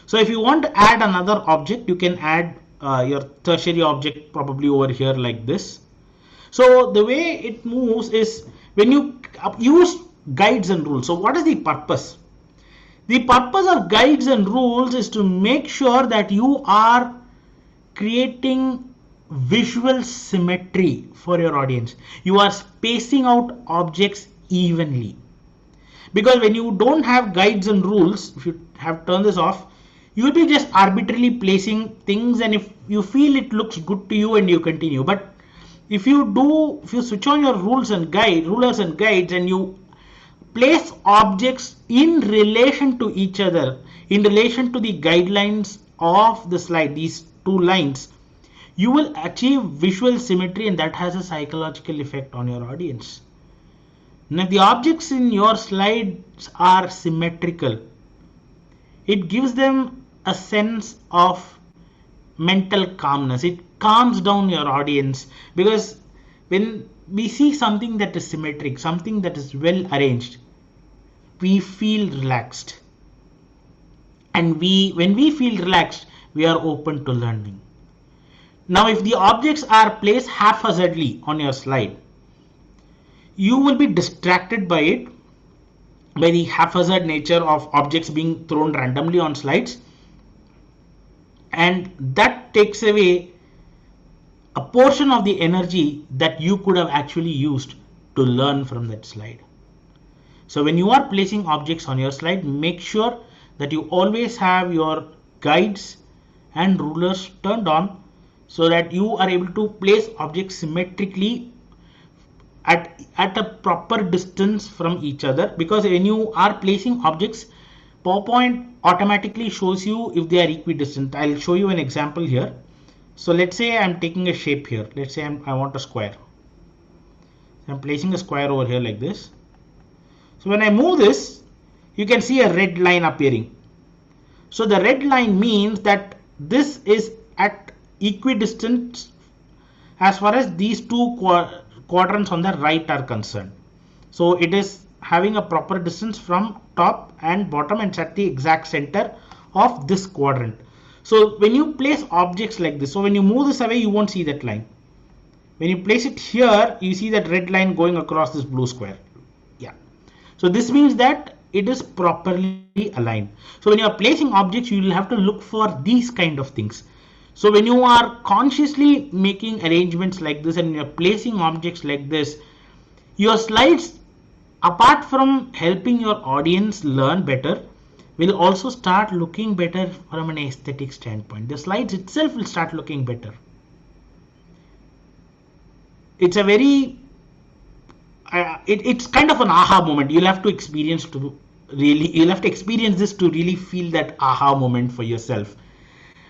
So if you want to add another object, you can add your tertiary object probably over here like this. So the way it moves is when you use guides and rules. So what is the purpose? The purpose of guides and rules is to make sure that you are creating visual symmetry for your audience. You are spacing out objects evenly. Because when you don't have guides and rules, if you have turned this off, you will be just arbitrarily placing things, and if you feel it looks good to you and you continue. But if you switch on your rulers and guides and you place objects in relation to each other, in relation to the guidelines of the slide, these 2 lines, you will achieve visual symmetry, and that has a psychological effect on your audience. Now, the objects in your slides are symmetrical. It gives them a sense of mental calmness. It calms down your audience, because when we see something that is symmetric, something that is well arranged, we feel relaxed. And when we feel relaxed, we are open to learning. Now, if the objects are placed haphazardly on your slide, you will be distracted by it, by the haphazard nature of objects being thrown randomly on slides, and that takes away a portion of the energy that you could have actually used to learn from that slide. So when you are placing objects on your slide, make sure that you always have your guides and rulers turned on, so that you are able to place objects symmetrically at a proper distance from each other. Because when you are placing objects, PowerPoint automatically shows you if they are equidistant. I'll show you an example here. So let's say I'm taking a shape here. Let's say I want a square. I'm placing a square over here like this. So when I move this, you can see a red line appearing. So the red line means that this is at equidistant as far as these 2 quadrants on the right are concerned. So it is having a proper distance from top and bottom, and it's at the exact center of this quadrant. So when you place objects like this, so when you move this away, you won't see that line. When you place it here, you see that red line going across this blue square. Yeah. So this means that it is properly aligned. So when you are placing objects, you will have to look for these kind of things. So when you are consciously making arrangements like this and you're placing objects like this, your slides, apart from helping your audience learn better, will also start looking better from an aesthetic standpoint. The slides itself will start looking better. It's a very it's kind of an aha moment. You'll have to experience this to really feel that aha moment for yourself,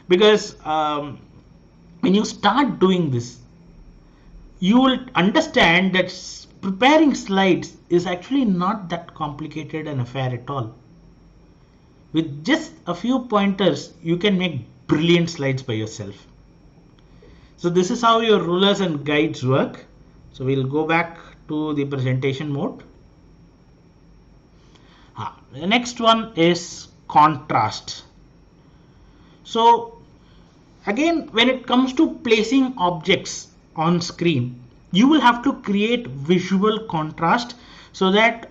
because when you start doing this, you will understand that preparing slides is actually not that complicated an affair at all. With just a few pointers, you can make brilliant slides by yourself. So this is how your rulers and guides work. So we'll go back to the presentation mode. The next one is contrast. So again, when it comes to placing objects on screen, you will have to create visual contrast so that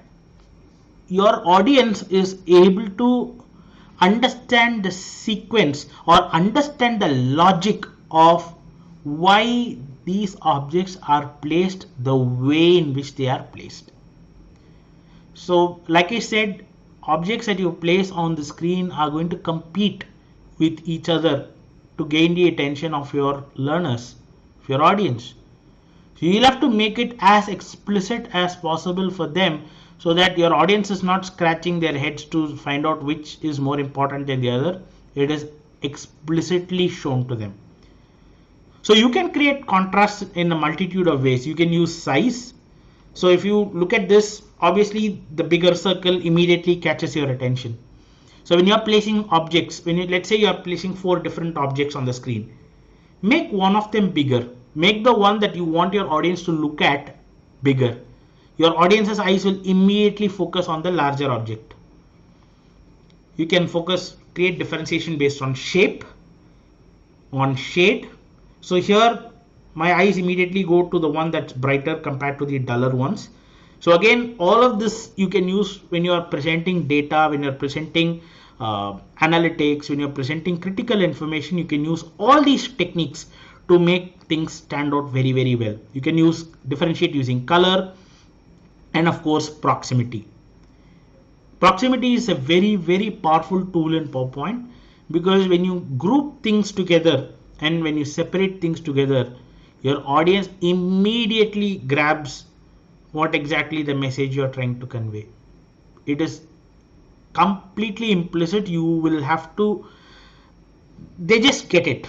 your audience is able to understand the sequence or understand the logic of why these objects are placed the way in which they are placed. So like I said, objects that you place on the screen are going to compete with each other to gain the attention of your learners, of your audience. So you'll have to make it as explicit as possible for them, so that your audience is not scratching their heads to find out which is more important than the other. It is explicitly shown to them. So you can create contrast in a multitude of ways. You can use size. So if you look at this, obviously the bigger circle immediately catches your attention. So when you're placing objects, let's say you're placing 4 different objects on the screen, make one of them bigger. Make the one that you want your audience to look at bigger. Your audience's eyes will immediately focus on the larger object. You can create differentiation based on shape, on shade. So here my eyes immediately go to the one that's brighter compared to the duller ones. So again, all of this you can use when you are presenting data, when you're presenting analytics, when you're presenting critical information. You can use all these techniques to make things stand out very, very well. You can differentiate using color, and of course proximity. Proximity is a very, very powerful tool in PowerPoint, because when you group things together and when you separate things together, your audience immediately grabs what exactly the message you're trying to convey. It is completely implicit. You will have to, they just get it.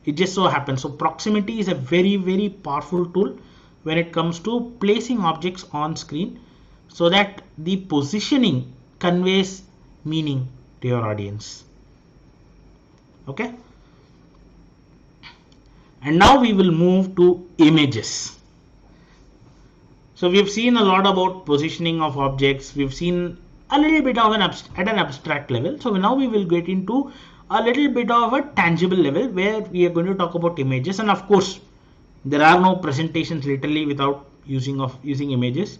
It just so happens. So proximity is a very, very powerful tool when it comes to placing objects on screen, so that the positioning conveys meaning to your audience. Okay. And now we will move to images. So we've seen a lot about positioning of objects. We've seen a little bit of at an abstract level. So now we will get into a little bit of a tangible level, where we are going to talk about images. And of course, there are no presentations literally without using images.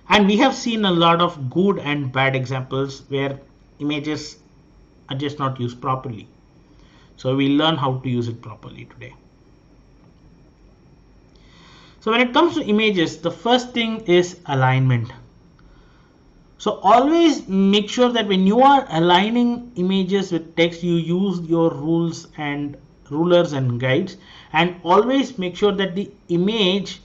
And we have seen a lot of good and bad examples where images are just not used properly. So we'll learn how to use it properly today. So when it comes to images, the first thing is alignment. So always make sure that when you are aligning images with text, you use your rulers and guides, and always make sure that the image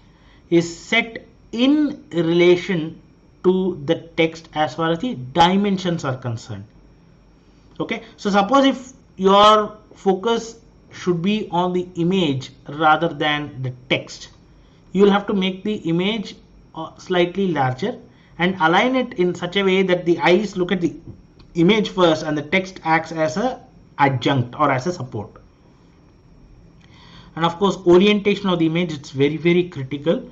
is set in relation to the text as far as the dimensions are concerned. Okay, so suppose if your focus should be on the image rather than the text, you will have to make the image slightly larger and align it in such a way that the eyes look at the image first and the text acts as an adjunct or as a support. And of course, orientation of the image, it's very, very critical.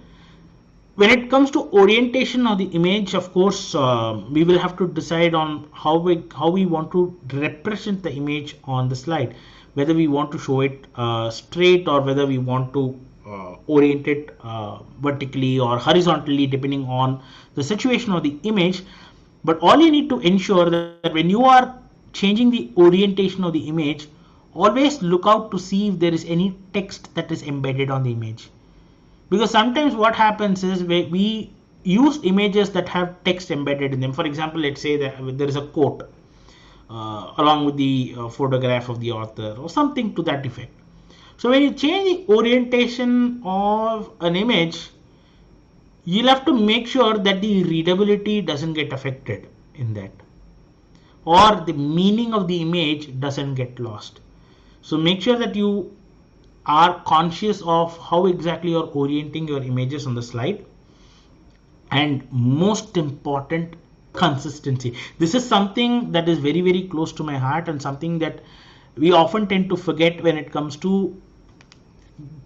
When it comes to orientation of the image, of course, we will have to decide on how we want to represent the image on the slide, whether we want to show it straight or whether we want to orient it vertically or horizontally, depending on the situation of the image. But all you need to ensure that when you are changing the orientation of the image, always look out to see if there is any text that is embedded on the image. Because sometimes what happens is we use images that have text embedded in them. For example, let's say that there is a quote along with the photograph of the author or something to that effect. So when you change the orientation of an image, you'll have to make sure that the readability doesn't get affected in that, or the meaning of the image doesn't get lost. So make sure that you are conscious of how exactly you're orienting your images on the slide. And most important, consistency. This is something that is very, very close to my heart, and something that we often tend to forget when it comes to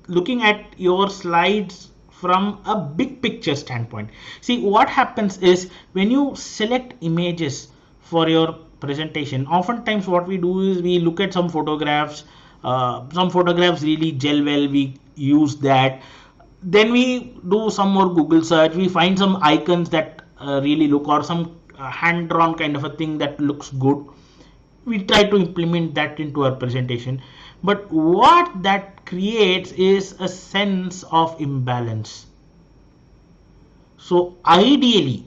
looking at your slides from a big picture standpoint. See, what happens is when you select images for your presentation, oftentimes what we do is we look at some photographs. Some photographs really gel well, we use that. Then we do some more Google search, we find some icons that really look, or some hand drawn kind of a thing that looks good. We try to implement that into our presentation. But what that creates is a sense of imbalance. So ideally,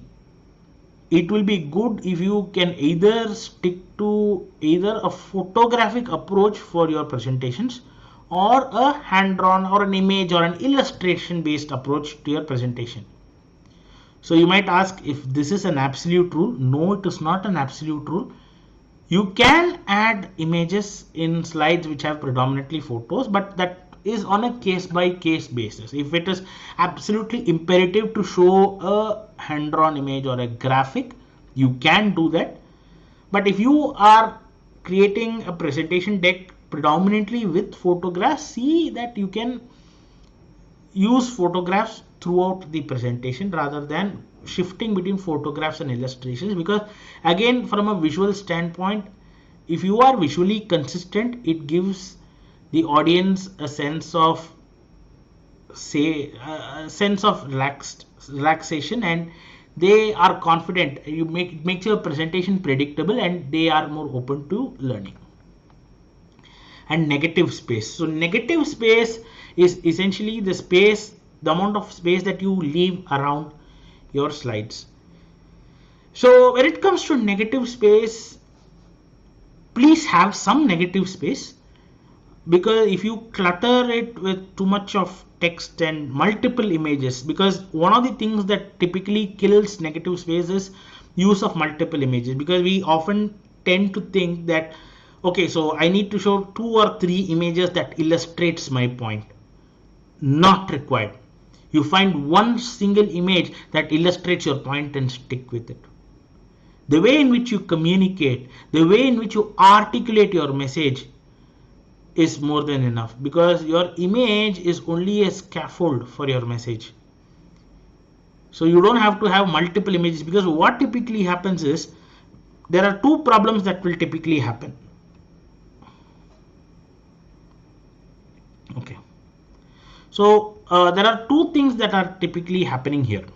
it will be good if you can either stick to either a photographic approach for your presentations, or a hand-drawn or an image or an illustration based approach to your presentation. So you might ask if this is an absolute rule. No, it is not an absolute rule. You can add images in slides which have predominantly photos, but that is on a case-by-case basis. If it is absolutely imperative to show a hand-drawn image or a graphic, you can do that. But if you are creating a presentation deck predominantly with photographs, see that you can use photographs throughout the presentation rather than shifting between photographs and illustrations. Because again, from a visual standpoint, if you are visually consistent, it gives the audience a sense of relaxation, and they are confident. It makes your presentation predictable, and they are more open to learning. And negative space. So negative space is essentially the amount of space that you leave around your slides. So when it comes to negative space, please have some negative space, because if you clutter it with too much of text and multiple images, because one of the things that typically kills negative space is use of multiple images, because we often tend to think that, okay, so I need to show 2 or 3 images that illustrates my point. Not required. You find one single image that illustrates your point and stick with it. The way in which you communicate, the way in which you articulate your message is more than enough, because your image is only a scaffold for your message. So you don't have to have multiple images, because what typically happens is there are 2 problems that will typically happen. Okay. So there are 2 things that are typically happening here.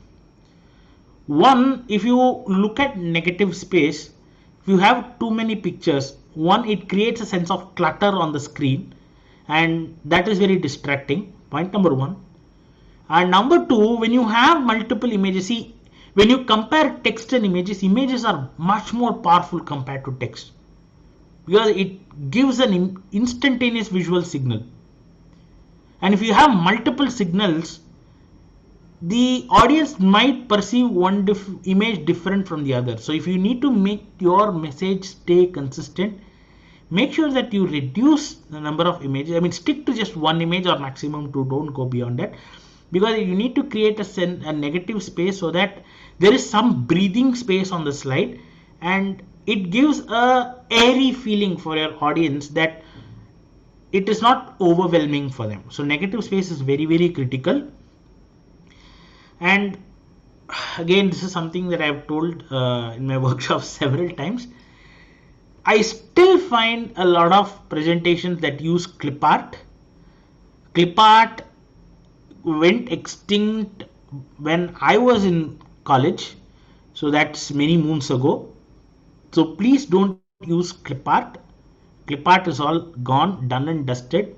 One, if you look at negative space, if you have too many pictures, one, it creates a sense of clutter on the screen, and that is very distracting. Point number 1. And number 2, when you have multiple images, see, when you compare text and images, images are much more powerful compared to text, because it gives an instantaneous visual signal. And if you have multiple signals, the audience might perceive one image different from the other. So if you need to make your message stay consistent, make sure that you reduce the number of images. I mean, stick to just 1 image or maximum 2, don't go beyond that, because you need to create a negative space so that there is some breathing space on the slide, and it gives a airy feeling for your audience that it is not overwhelming for them. So negative space is very, very critical. And again, this is something that I've told in my workshops several times. I still find a lot of presentations that use clip art. Clip art went extinct when I was in college. So that's many moons ago. So please don't use clipart. Clipart is all gone, done and dusted.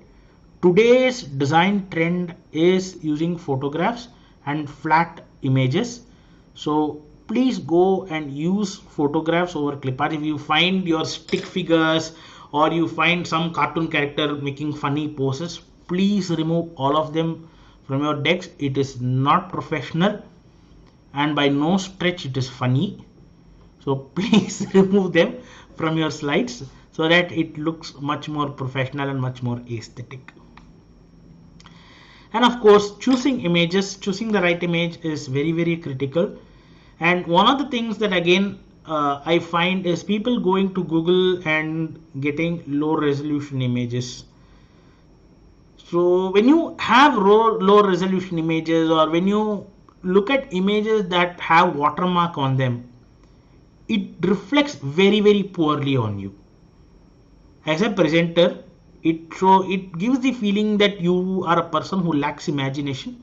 Today's design trend is using photographs and flat images. So please go and use photographs over clipart. If you find your stick figures or you find some cartoon character making funny poses, please remove all of them from your decks. It is not professional and by no stretch it is funny. So please remove them from your slides so that it looks much more professional and much more aesthetic. And of course, choosing the right image is very critical. And one of the things that again I find is people going to Google and getting low resolution images. So when you have low resolution images, or when you look at images that have watermark on them, it reflects very poorly on you. As a presenter, it gives the feeling that you are a person who lacks imagination,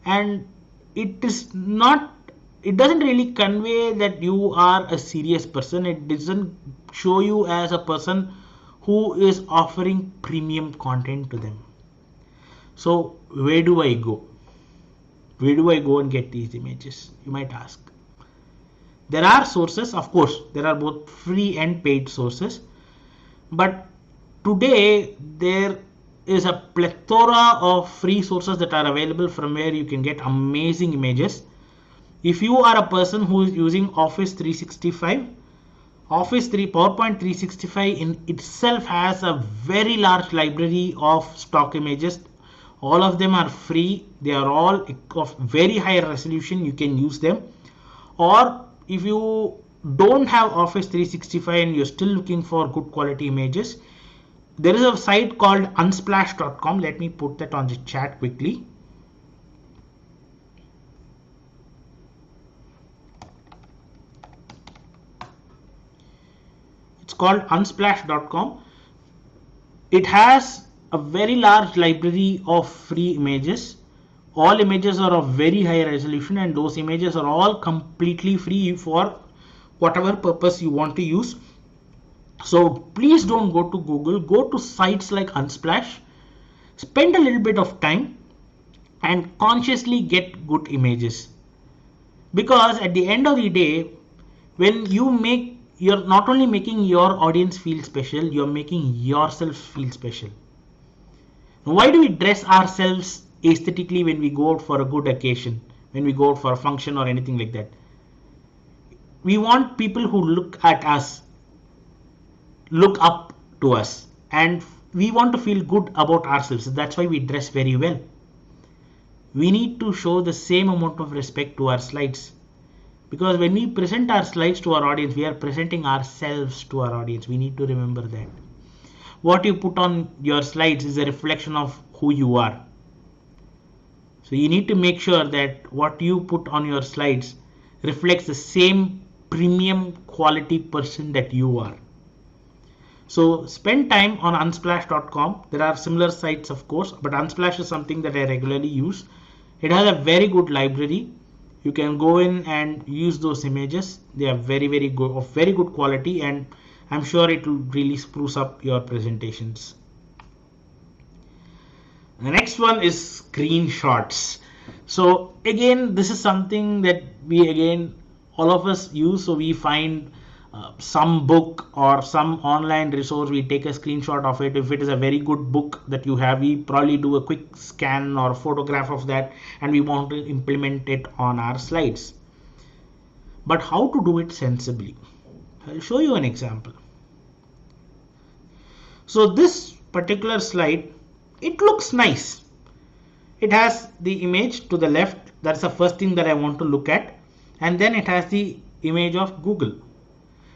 and it doesn't really convey that you are a serious person. It doesn't show you as a person who is offering premium content to them. So where do I go? Where do I go and get these images, you might ask? There are sources, of course, there are both free and paid sources, but today there is a plethora of free sources that are available from where you can get amazing images. If you are a person who is using Office 365, PowerPoint 365 in itself has a very large library of stock images. All of them are free. They are all of very high resolution. You can use them. Or if you don't have Office 365 and you're still looking for good quality images, there is a site called unsplash.com. Let me put that on the chat quickly. It's called unsplash.com. It has a very large library of free images. All images are of very high resolution, and those images are all completely free for whatever purpose you want to use. So please don't go to Google, go to sites like Unsplash, spend a little bit of time and consciously get good images. Because at the end of the day, when you're not only making your audience feel special, you're making yourself feel special. Now, why do we dress ourselves aesthetically when we go out for a good occasion, when we go out for a function or anything like that? We want people who look at us, look up to us, and we want to feel good about ourselves. That's why we dress very well. We need to show the same amount of respect to our slides, because when we present our slides to our audience, we are presenting ourselves to our audience. We need to remember that what you put on your slides is a reflection of who you are. So you need to make sure that what you put on your slides reflects the same premium quality person that you are. So spend time on unsplash.com. There are similar sites, of course, but Unsplash is something that I regularly use. It has a very good library. You can go in and use those images. They are very good, of very good quality, and I'm sure it will really spruce up your presentations. The next one is screenshots. So again, this is something that all of us use. So we find some book or some online resource, we take a screenshot of it. If it is a very good book that you have, we probably do a quick scan or photograph of that, and we want to implement it on our slides. But how to do it sensibly? I'll show you an example. So this particular slide, it looks nice. It has the image to the left. That's the first thing that I want to look at. And then it has the image of Google.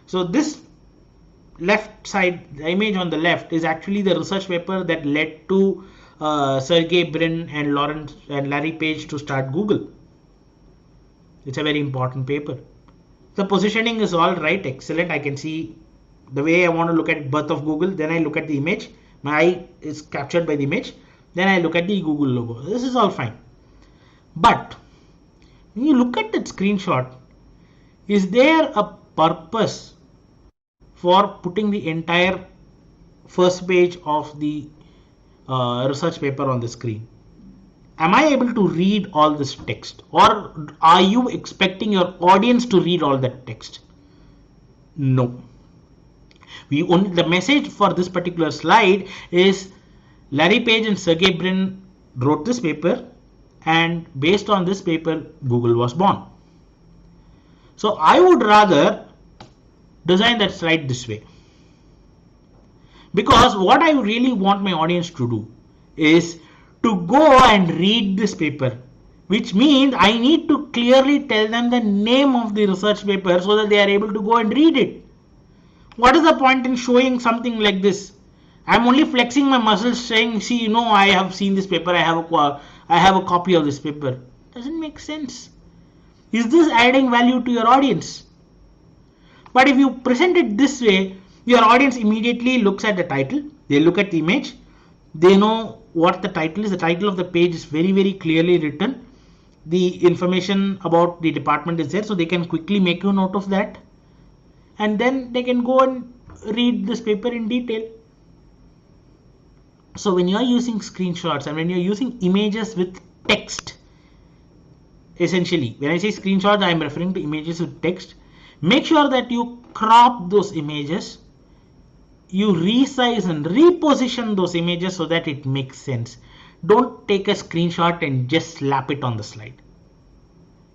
So this left side, the image on the left, is actually the research paper that led to Sergey Brin and Larry Page to start Google. It's a very important paper. The positioning is all right, excellent. I can see the way I want to look at birth of Google. Then I look at the image. My eye is captured by the image. Then I look at the Google logo. This is all fine. But when you look at that screenshot, Is there a purpose for putting the entire first page of the research paper on the screen? Am I able to read all this text, or are you expecting your audience to read all that text? No. The message for this particular slide is Larry Page and Sergey Brin wrote this paper, and based on this paper Google was born. So I would rather design that slide this way, because what I really want my audience to do is to go and read this paper, which means I need to clearly tell them the name of the research paper so that they are able to go and read it. What is the point in showing something like this? I'm only flexing my muscles saying, see, you know, I have seen this paper, I have a copy of this paper. Doesn't make sense. Is this adding value to your audience? But if you present it this way, your audience immediately looks at the title, they look at the image, they know what the title is. The title of the page is very, very clearly written. The information about the department is there, so they can quickly make a note of that. And then they can go and read this paper in detail. So when you're using screenshots and when you're using images with text, essentially, when I say screenshots, I'm referring to images with text. Make sure that you crop those images, you resize and reposition those images so that it makes sense. Don't take a screenshot and just slap it on the slide.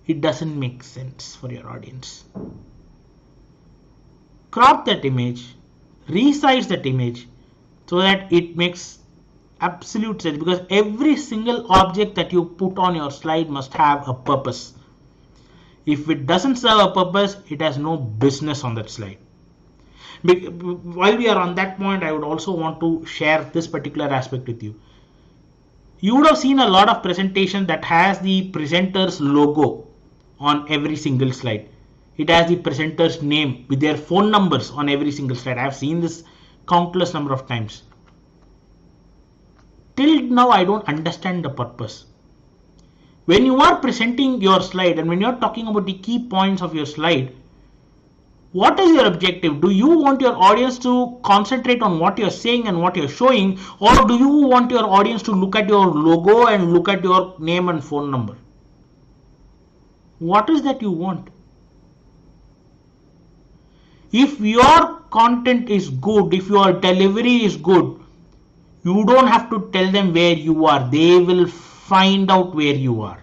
It doesn't make sense for your audience. Crop that image, resize that image so that it makes absolute sense, because every single object that you put on your slide must have a purpose. If it doesn't serve a purpose, it has no business on that slide. While we are on that point, I would also want to share this particular aspect with you. You would have seen a lot of presentations that has the presenter's logo on every single slide. It has the presenter's name with their phone numbers on every single slide. I have seen this countless number of times. Till now, I don't understand the purpose. When you are presenting your slide and when you're talking about the key points of your slide, what is your objective? Do you want your audience to concentrate on what you're saying and what you're showing, or do you want your audience to look at your logo and look at your name and phone number? What is that you want? If your content is good, if your delivery is good, you don't have to tell them where you are. They will find out where you are.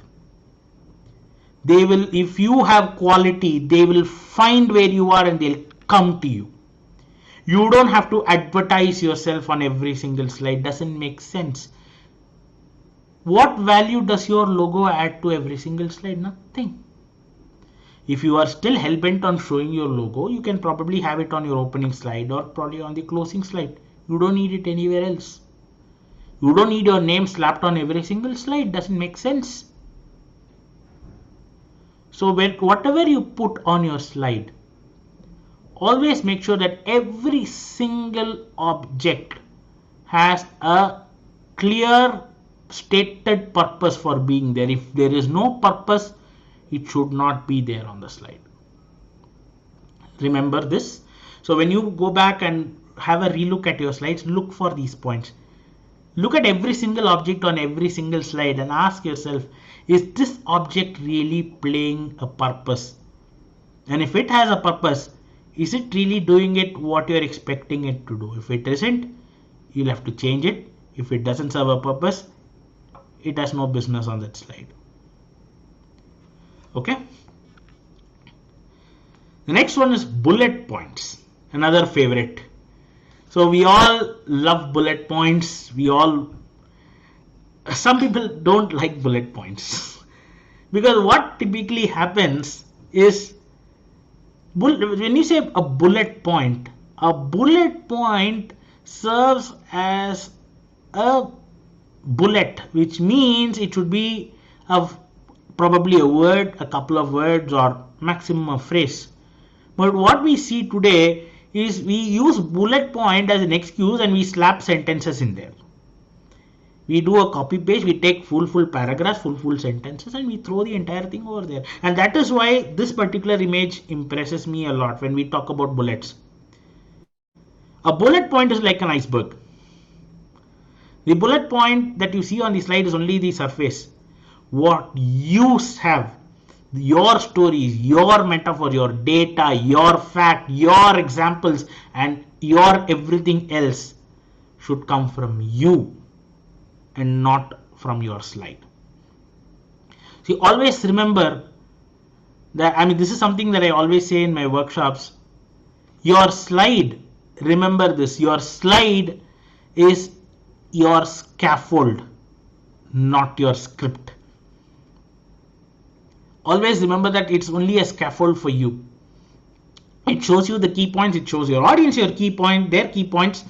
They will, if you have quality, they will find where you are and they'll come to you. You don't have to advertise yourself on every single slide. Doesn't make sense. What value does your logo add to every single slide? Nothing. If you are still hell-bent on showing your logo, you can probably have it on your opening slide or probably on the closing slide. You don't need it anywhere else. You don't need your name slapped on every single slide. Doesn't make sense. So whatever you put on your slide, always make sure that every single object has a clear stated purpose for being there. If there is no purpose, it should not be there on the slide. Remember this. So when you go back and have a relook at your slides, look for these points. Look at every single object on every single slide and ask yourself, is this object really playing a purpose? And if it has a purpose, is it really doing it what you're expecting it to do? If it isn't, you'll have to change it. If it doesn't serve a purpose, it has no business on that slide. Okay. The next one is bullet points, another favorite. So we all love bullet points. Some people don't like bullet points because what typically happens is when you say a bullet point serves as a bullet, which means it should be probably a word, a couple of words, or maximum a phrase. But what we see today is we use bullet point as an excuse and we slap sentences in there. We do a copy paste, we take full paragraphs, full sentences, and we throw the entire thing over there. And that is why this particular image impresses me a lot when we talk about bullets. A bullet point is like an iceberg. The bullet point that you see on the slide is only the surface. What you have, your stories, your metaphor, your data, your fact, your examples, and your everything else should come from you and not from your slide. See, always remember that, I mean, this is something that I always say in my workshops. Your slide, remember this, your slide is your scaffold, not your script. Always remember that it's only a scaffold for you. It shows you the key points, it shows your audience your key point, their key points,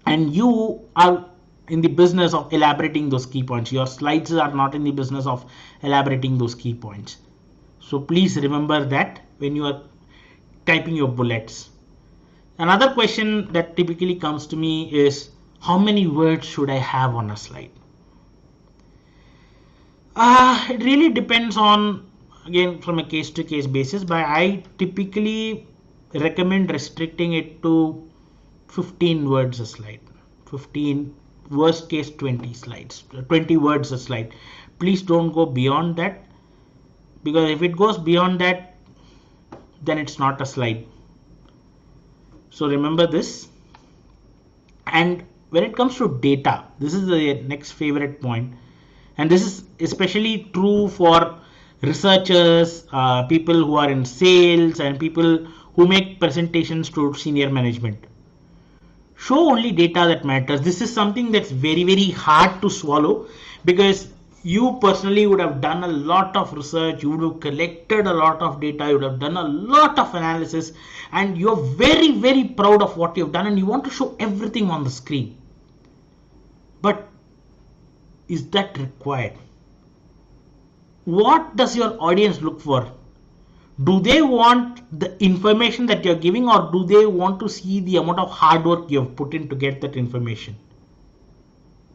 and you are in the business of elaborating those key points. Your slides are not in the business of elaborating those key points. So please remember that when you are typing your bullets. Another question that typically comes to me is, how many words should I have on a slide? It really depends on, again, from a case to case basis, but I typically recommend restricting it to 15 words a slide. 15, worst case 20 slides, 20 words a slide. Please don't go beyond that, because if it goes beyond that, then it's not a slide. So remember this. And when it comes to data, this is the next favorite point, and this is especially true for researchers, people who are in sales, and people who make presentations to senior management. Show only data that matters. This is something that's very hard to swallow, because you personally would have done a lot of research, you would have collected a lot of data, you would have done a lot of analysis, and you're very proud of what you've done, and you want to show everything on the screen. But is that required? What does your audience look for? Do they want the information that you're giving, or do they want to see the amount of hard work you have put in to get that information?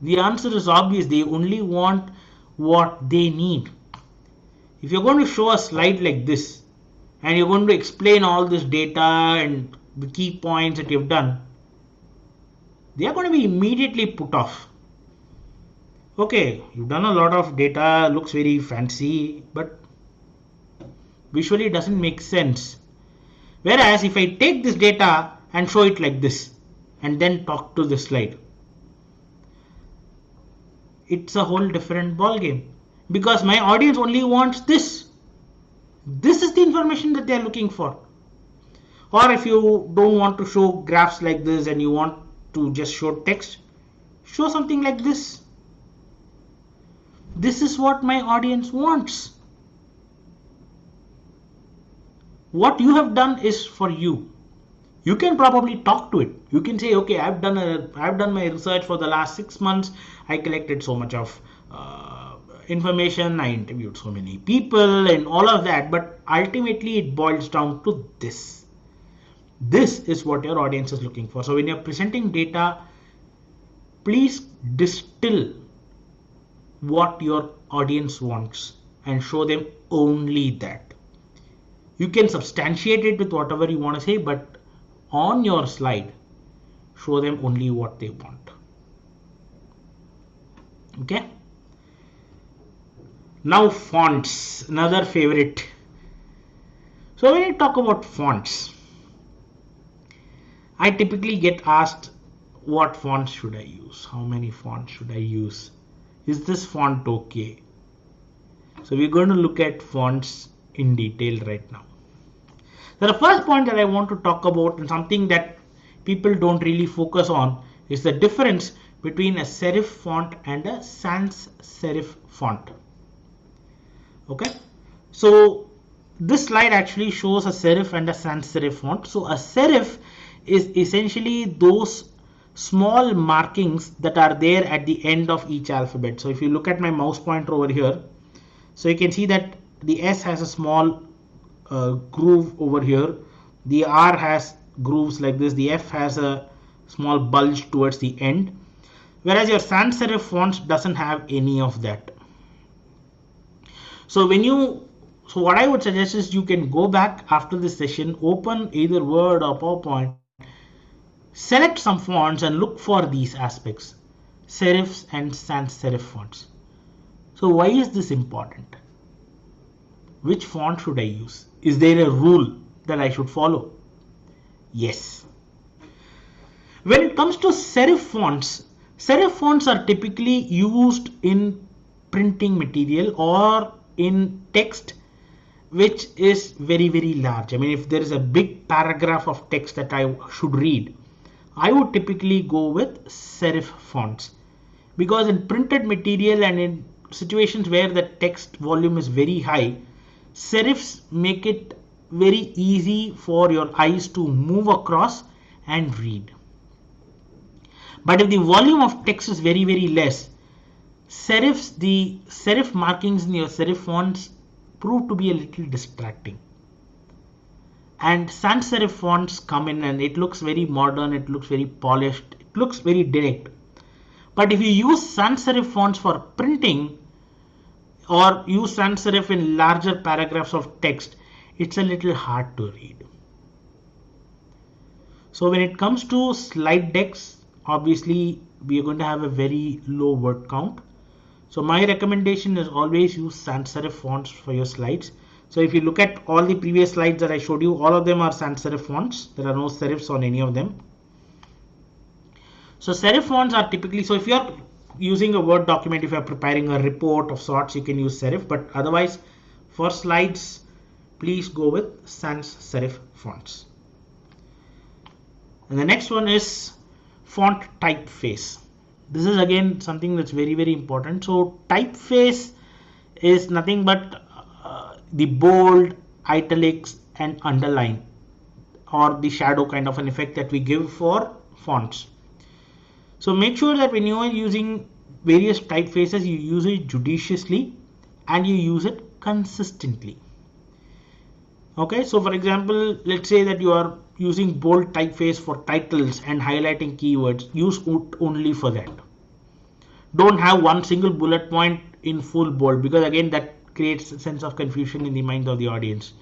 The answer is obvious. They only want what they need. If you're going to show a slide like this, and you're going to explain all this data and the key points that you've done, they are going to be immediately put off. Okay, you've done a lot of data, looks very fancy, but visually it doesn't make sense. Whereas if I take this data and show it like this, and then talk to the slide, it's a whole different ball game, because my audience only wants this. This is the information that they're looking for. Or if you don't want to show graphs like this and you want to just show text, show something like this. This is what my audience wants. What you have done is for you. You can probably talk to it. You can say, okay, I've done my research for the last 6 months. I collected so much of information. I interviewed so many people and all of that. But ultimately, it boils down to this. This is what your audience is looking for. So when you're presenting data, please distill what your audience wants and show them only that. You can substantiate it with whatever you want to say, but on your slide, show them only what they want. Okay. Now fonts, another favorite. So when I talk about fonts, I typically get asked, what fonts should I use? How many fonts should I use? Is this font okay? So we're going to look at fonts in detail right now. So the first point that I want to talk about, and something that people don't really focus on, is the difference between a serif font and a sans serif font. Okay, so this slide actually shows a serif and a sans serif font. So a serif is essentially those small markings that are there at the end of each alphabet. So if you look at my mouse pointer over here, so you can see that the S has a small groove over here, the R has grooves like this, the F has a small bulge towards the end. whereas your sans serif fonts doesn't have any of that. So what I would suggest is you can go back after this session, open either Word or PowerPoint, select some fonts and look for these aspects, serifs and sans serif fonts. So why is this important? Which font should I use? Is there a rule that I should follow? Yes. When it comes to serif fonts are typically used in printing material or in text which is very, very large. I mean, if there is a big paragraph of text that I should read, I would typically go with serif fonts, because in printed material and in situations where the text volume is very high, serifs make it very easy for your eyes to move across and read. But if the volume of text is very, very less, the serif markings in your serif fonts prove to be a little distracting. And sans serif fonts come in and it looks very modern, it looks very polished, it looks very direct. But if you use sans serif fonts for printing or use sans serif in larger paragraphs of text, it's a little hard to read. So when it comes to slide decks, obviously we are going to have a very low word count. So my recommendation is always use sans serif fonts for your slides. So if you look at all the previous slides that I showed you, all of them are sans serif fonts. There are no serifs on any of them. So serif fonts are typically, so if you are using a Word document, if you are preparing a report of sorts, you can use serif, but otherwise for slides, please go with sans serif fonts. And the next one is font typeface. This is again something that's very, very important. So typeface is nothing but the bold, italics and underline, or the shadow kind of an effect that we give for fonts. So make sure that when you are using various typefaces, you use it judiciously and you use it consistently. Okay, so for example, let's say that you are using bold typeface for titles and highlighting keywords. Use it only for that. Don't have one single bullet point in full bold, because again that creates a sense of confusion in the mind of the audience.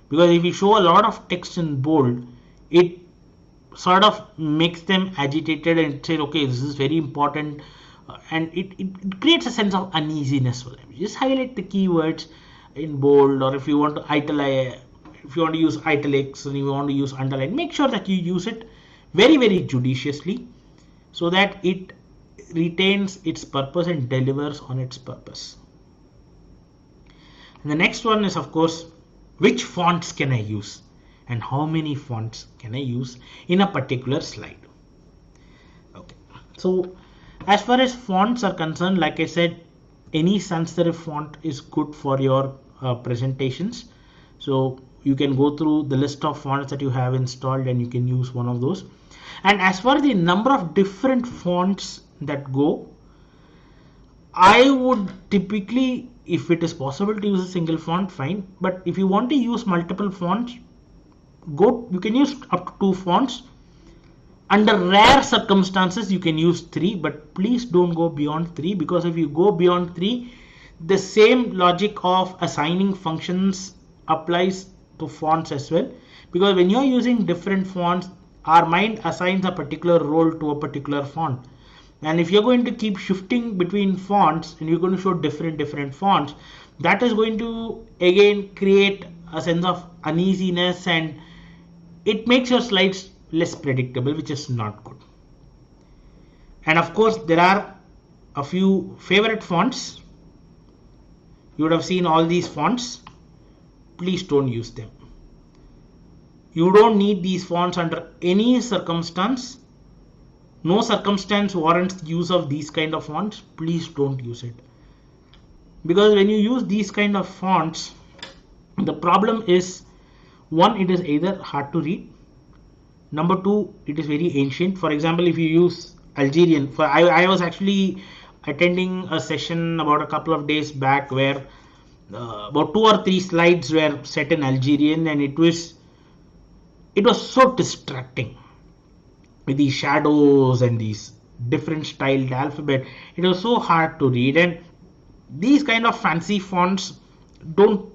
Because if you show a lot of text in bold, it sort of makes them agitated and say, okay, this is very important, and it creates a sense of uneasiness for them. Just highlight the keywords in bold, or if you want to italize, if you want to use italics and you want to use underline, make sure that you use it very, very judiciously so that it retains its purpose and delivers on its purpose. And the next one is, of course, which fonts can I use and how many fonts can I use in a particular slide. Okay, so as far as fonts are concerned, like I said, any sans serif font is good for your presentations. So you can go through the list of fonts that you have installed and you can use one of those. And as far as the number of different fonts that go, I would typically, if it is possible to use a single font, fine. But if you want to use multiple fonts, you can use up to 2 fonts. Under rare circumstances, you can use 3, but please don't go beyond 3, because if you go beyond 3, the same logic of assigning functions applies to fonts as well. Because when you're using different fonts, our mind assigns a particular role to a particular font. And if you're going to keep shifting between fonts and you're going to show different fonts, that is going to again create a sense of uneasiness, and it makes your slides less predictable, which is not good. And of course, there are a few favorite fonts. You would have seen all these fonts. Please don't use them. You don't need these fonts under any circumstance. No circumstance warrants the use of these kind of fonts. Please don't use it. Because when you use these kind of fonts, the problem is, one, it is either hard to read. Number 2, it is very ancient. For example, if you use Algerian, I was actually attending a session about a couple of days back where about 2 or 3 slides were set in Algerian, and it was so distracting with these shadows and these different styled alphabet. It was so hard to read, and these kind of fancy fonts don't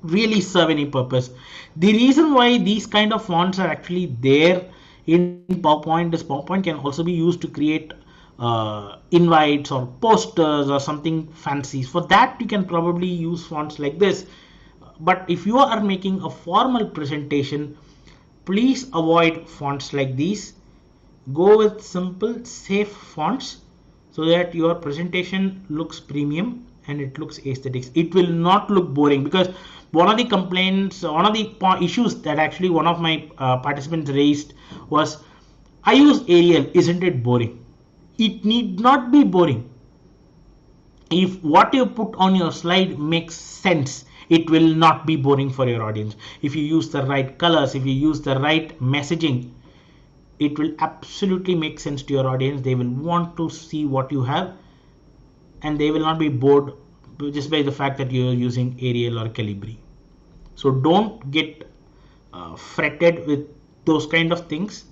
really serve any purpose. The reason why these kind of fonts are actually there in PowerPoint is PowerPoint can also be used to create invites or posters or something fancy. For that you can probably use fonts like this. But if you are making a formal presentation, please avoid fonts like these. Go with simple, safe fonts so that your presentation looks premium and it looks aesthetics. It will not look boring, because one of the complaints, one of the issues that actually one of my participants raised was, I use Arial, isn't it boring? It need not be boring. If what you put on your slide makes sense, it will not be boring for your audience. If you use the right colors, if you use the right messaging, it will absolutely make sense to your audience. They will want to see what you have, and they will not be bored just by the fact that you are using Arial or Calibri. So don't get fretted with those kind of things.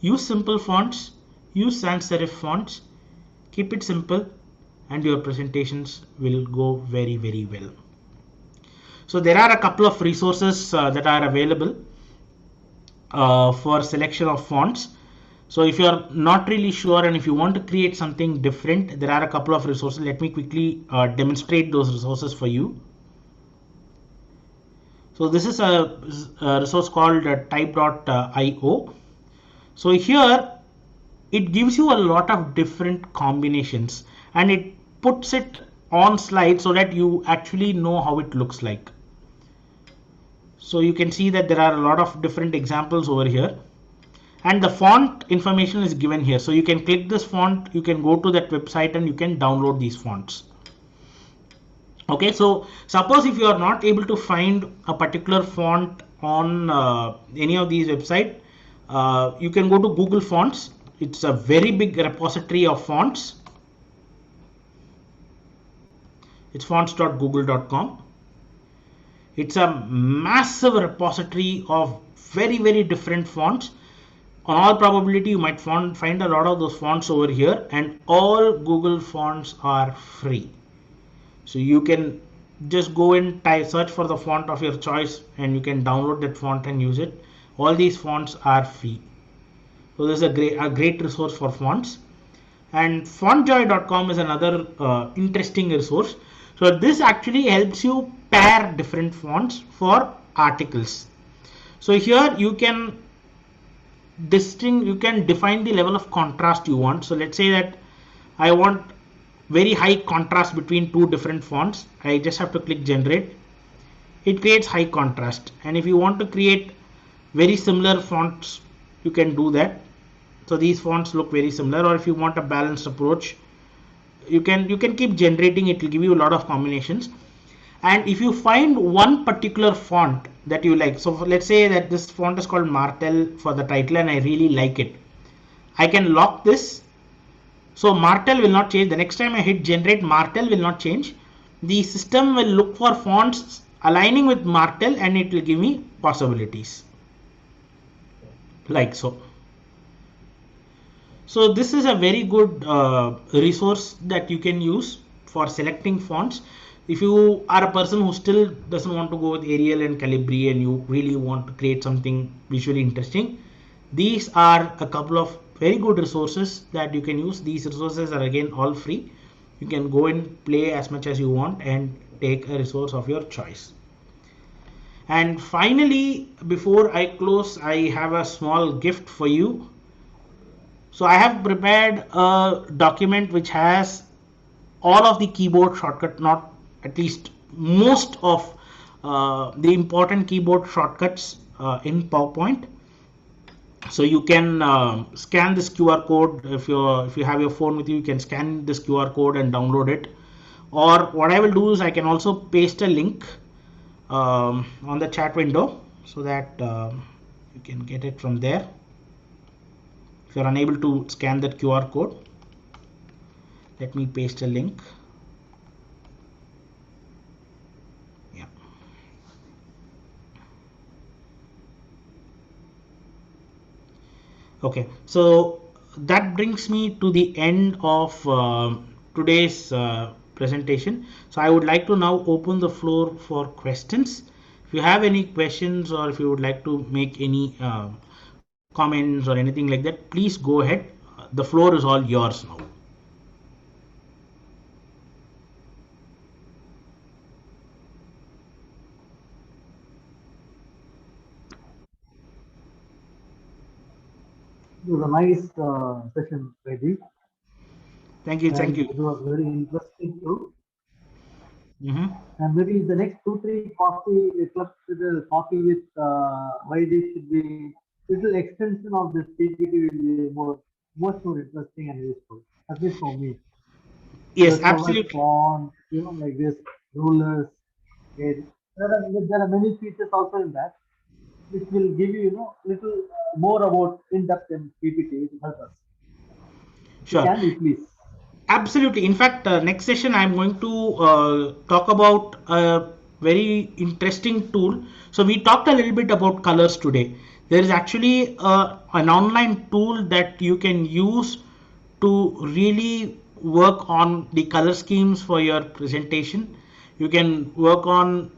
Use simple fonts, use sans serif fonts, keep it simple, and your presentations will go very, very well. So there are a couple of resources that are available for selection of fonts. So if you're not really sure and if you want to create something different, there are a couple of resources. Let me quickly demonstrate those resources for you. So this is a resource called type.io. So here it gives you a lot of different combinations and it puts it on slide so that you actually know how it looks like. So you can see that there are a lot of different examples over here, and the font information is given here. So you can click this font, you can go to that website and you can download these fonts. Okay, so suppose if you are not able to find a particular font on any of these websites, you can go to Google Fonts. It's a very big repository of fonts. It's fonts.google.com. It's a massive repository of very, very different fonts. On all probability, you might find a lot of those fonts over here, and all Google fonts are free. So you can just go and search for the font of your choice and you can download that font and use it. All these fonts are free. So this is a great resource for fonts. And fontjoy.com is another interesting resource. So this actually helps you pair different fonts for articles. So here you can define the level of contrast you want. So let's say that I want very high contrast between two different fonts. I just have to click generate. It creates high contrast. And if you want to create very similar fonts, you can do that. So these fonts look very similar. Or if you want a balanced approach, you can keep generating. It will give you a lot of combinations. And if you find one particular font that you like, so let's say that this font is called Martel for the title and I really like it, I can lock this. So Martel will not change. The next time I hit generate, Martel will not change. The system will look for fonts aligning with Martel and it will give me possibilities like so. So this is a very good resource that you can use for selecting fonts. If you are a person who still doesn't want to go with Arial and Calibri and you really want to create something visually interesting, these are a couple of very good resources that you can use. These resources are again all free. You can go and play as much as you want and take a resource of your choice. And finally, before I close, I have a small gift for you. So I have prepared a document which has all of the keyboard shortcut, not at least most of the important keyboard shortcuts in PowerPoint. So you can scan this QR code. If you have your phone with you, you can scan this QR code and download it. Or what I will do is I can also paste a link on the chat window so that you can get it from there. If you're unable to scan that QR code, let me paste a link. Yeah. Okay, so that brings me to the end of today's presentation. So I would like to now open the floor for questions. If you have any questions or if you would like to make any comments or anything like that, please go ahead. The floor is all yours now. It was a nice session, Vythee, Thank you. Thank and you. it was very interesting too. Mm-hmm. And maybe the next 2-3 coffee clubs with the coffee with Vythee should be little extension of this PPT will be much more interesting and useful, at least for me. Yes, The color absolutely. font, like this, rulers. There are many features also in that, which will give you, little more about in-depth in PPT, which will help us. You Sure. can you please? Absolutely. In fact, next session I'm going to talk about a very interesting tool. So we talked a little bit about colors today. There is actually an online tool that you can use to really work on the color schemes for your presentation. You can work on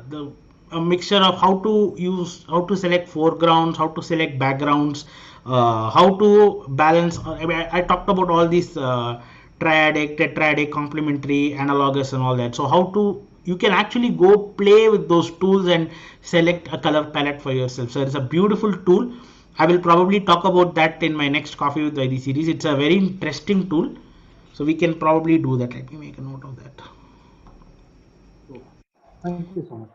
the a mixture of how to select foregrounds, how to select backgrounds, how to balance. I talked about all these triadic, tetradic, complementary, analogous, and all that. So how to you can actually go play with those tools and select a color palette for yourself. So it's a beautiful tool. I will probably talk about that in my next Coffee with Vythee series. It's a very interesting tool. So we can probably do that. Let me make a note of that. So, thank you so much.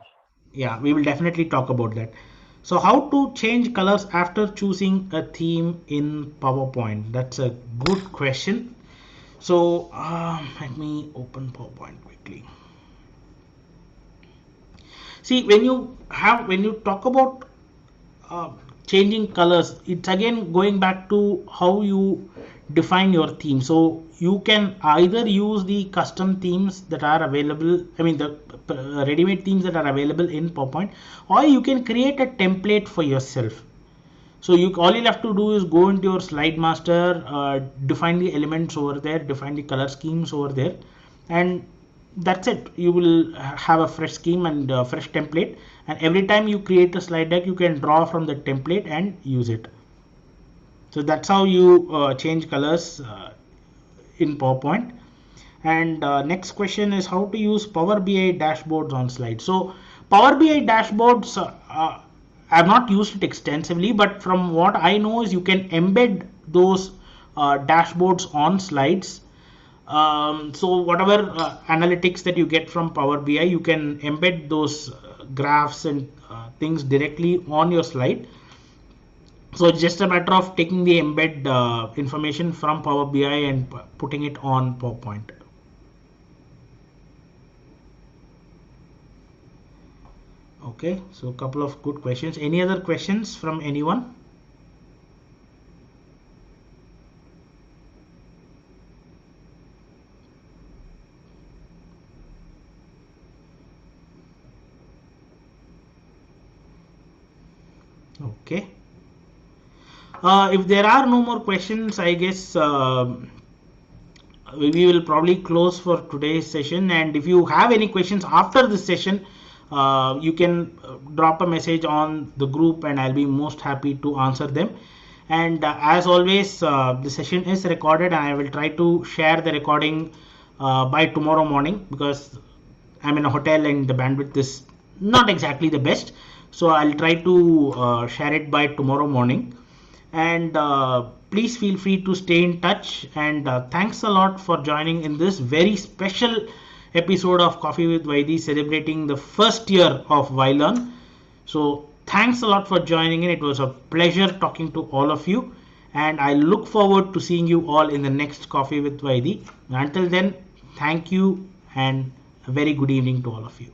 Yeah, we will definitely talk about that. So how to change colors after choosing a theme in PowerPoint? That's a good question. So let me open PowerPoint quickly. See, when you talk about uh, changing colors, it's again going back to how you define your theme. So you can either use the custom themes that are available, I mean the ready-made themes that are available in PowerPoint, or you can create a template for yourself. So you all you'll have to do is go into your slide master, define the elements over there, define the color schemes over there, and that's it. You will have a fresh scheme and a fresh template, and every time you create a slide deck you can draw from the template and use it. So that's how you change colors in PowerPoint. And next question is how to use Power BI dashboards on slides. So Power BI dashboards, I've not used it extensively, but from what I know is you can embed those dashboards on slides. So whatever analytics that you get from Power BI, you can embed those graphs and things directly on your slide. So it's just a matter of taking the embed information from Power BI and putting it on PowerPoint. Okay, so a couple of good questions. Any other questions from anyone? Okay. If there are no more questions, I guess we will probably close for today's session. And if you have any questions after this session, you can drop a message on the group and I'll be most happy to answer them. And as always, the session is recorded and I will try to share the recording by tomorrow morning because I'm in a hotel and the bandwidth is not exactly the best. So I'll try to share it by tomorrow morning. And please feel free to stay in touch. And thanks a lot for joining in this very special episode of Coffee with Vythee, celebrating the first year of Vylearn. So thanks a lot for joining in. It was a pleasure talking to all of you. And I look forward to seeing you all in the next Coffee with Vythee. Until then, thank you and a very good evening to all of you.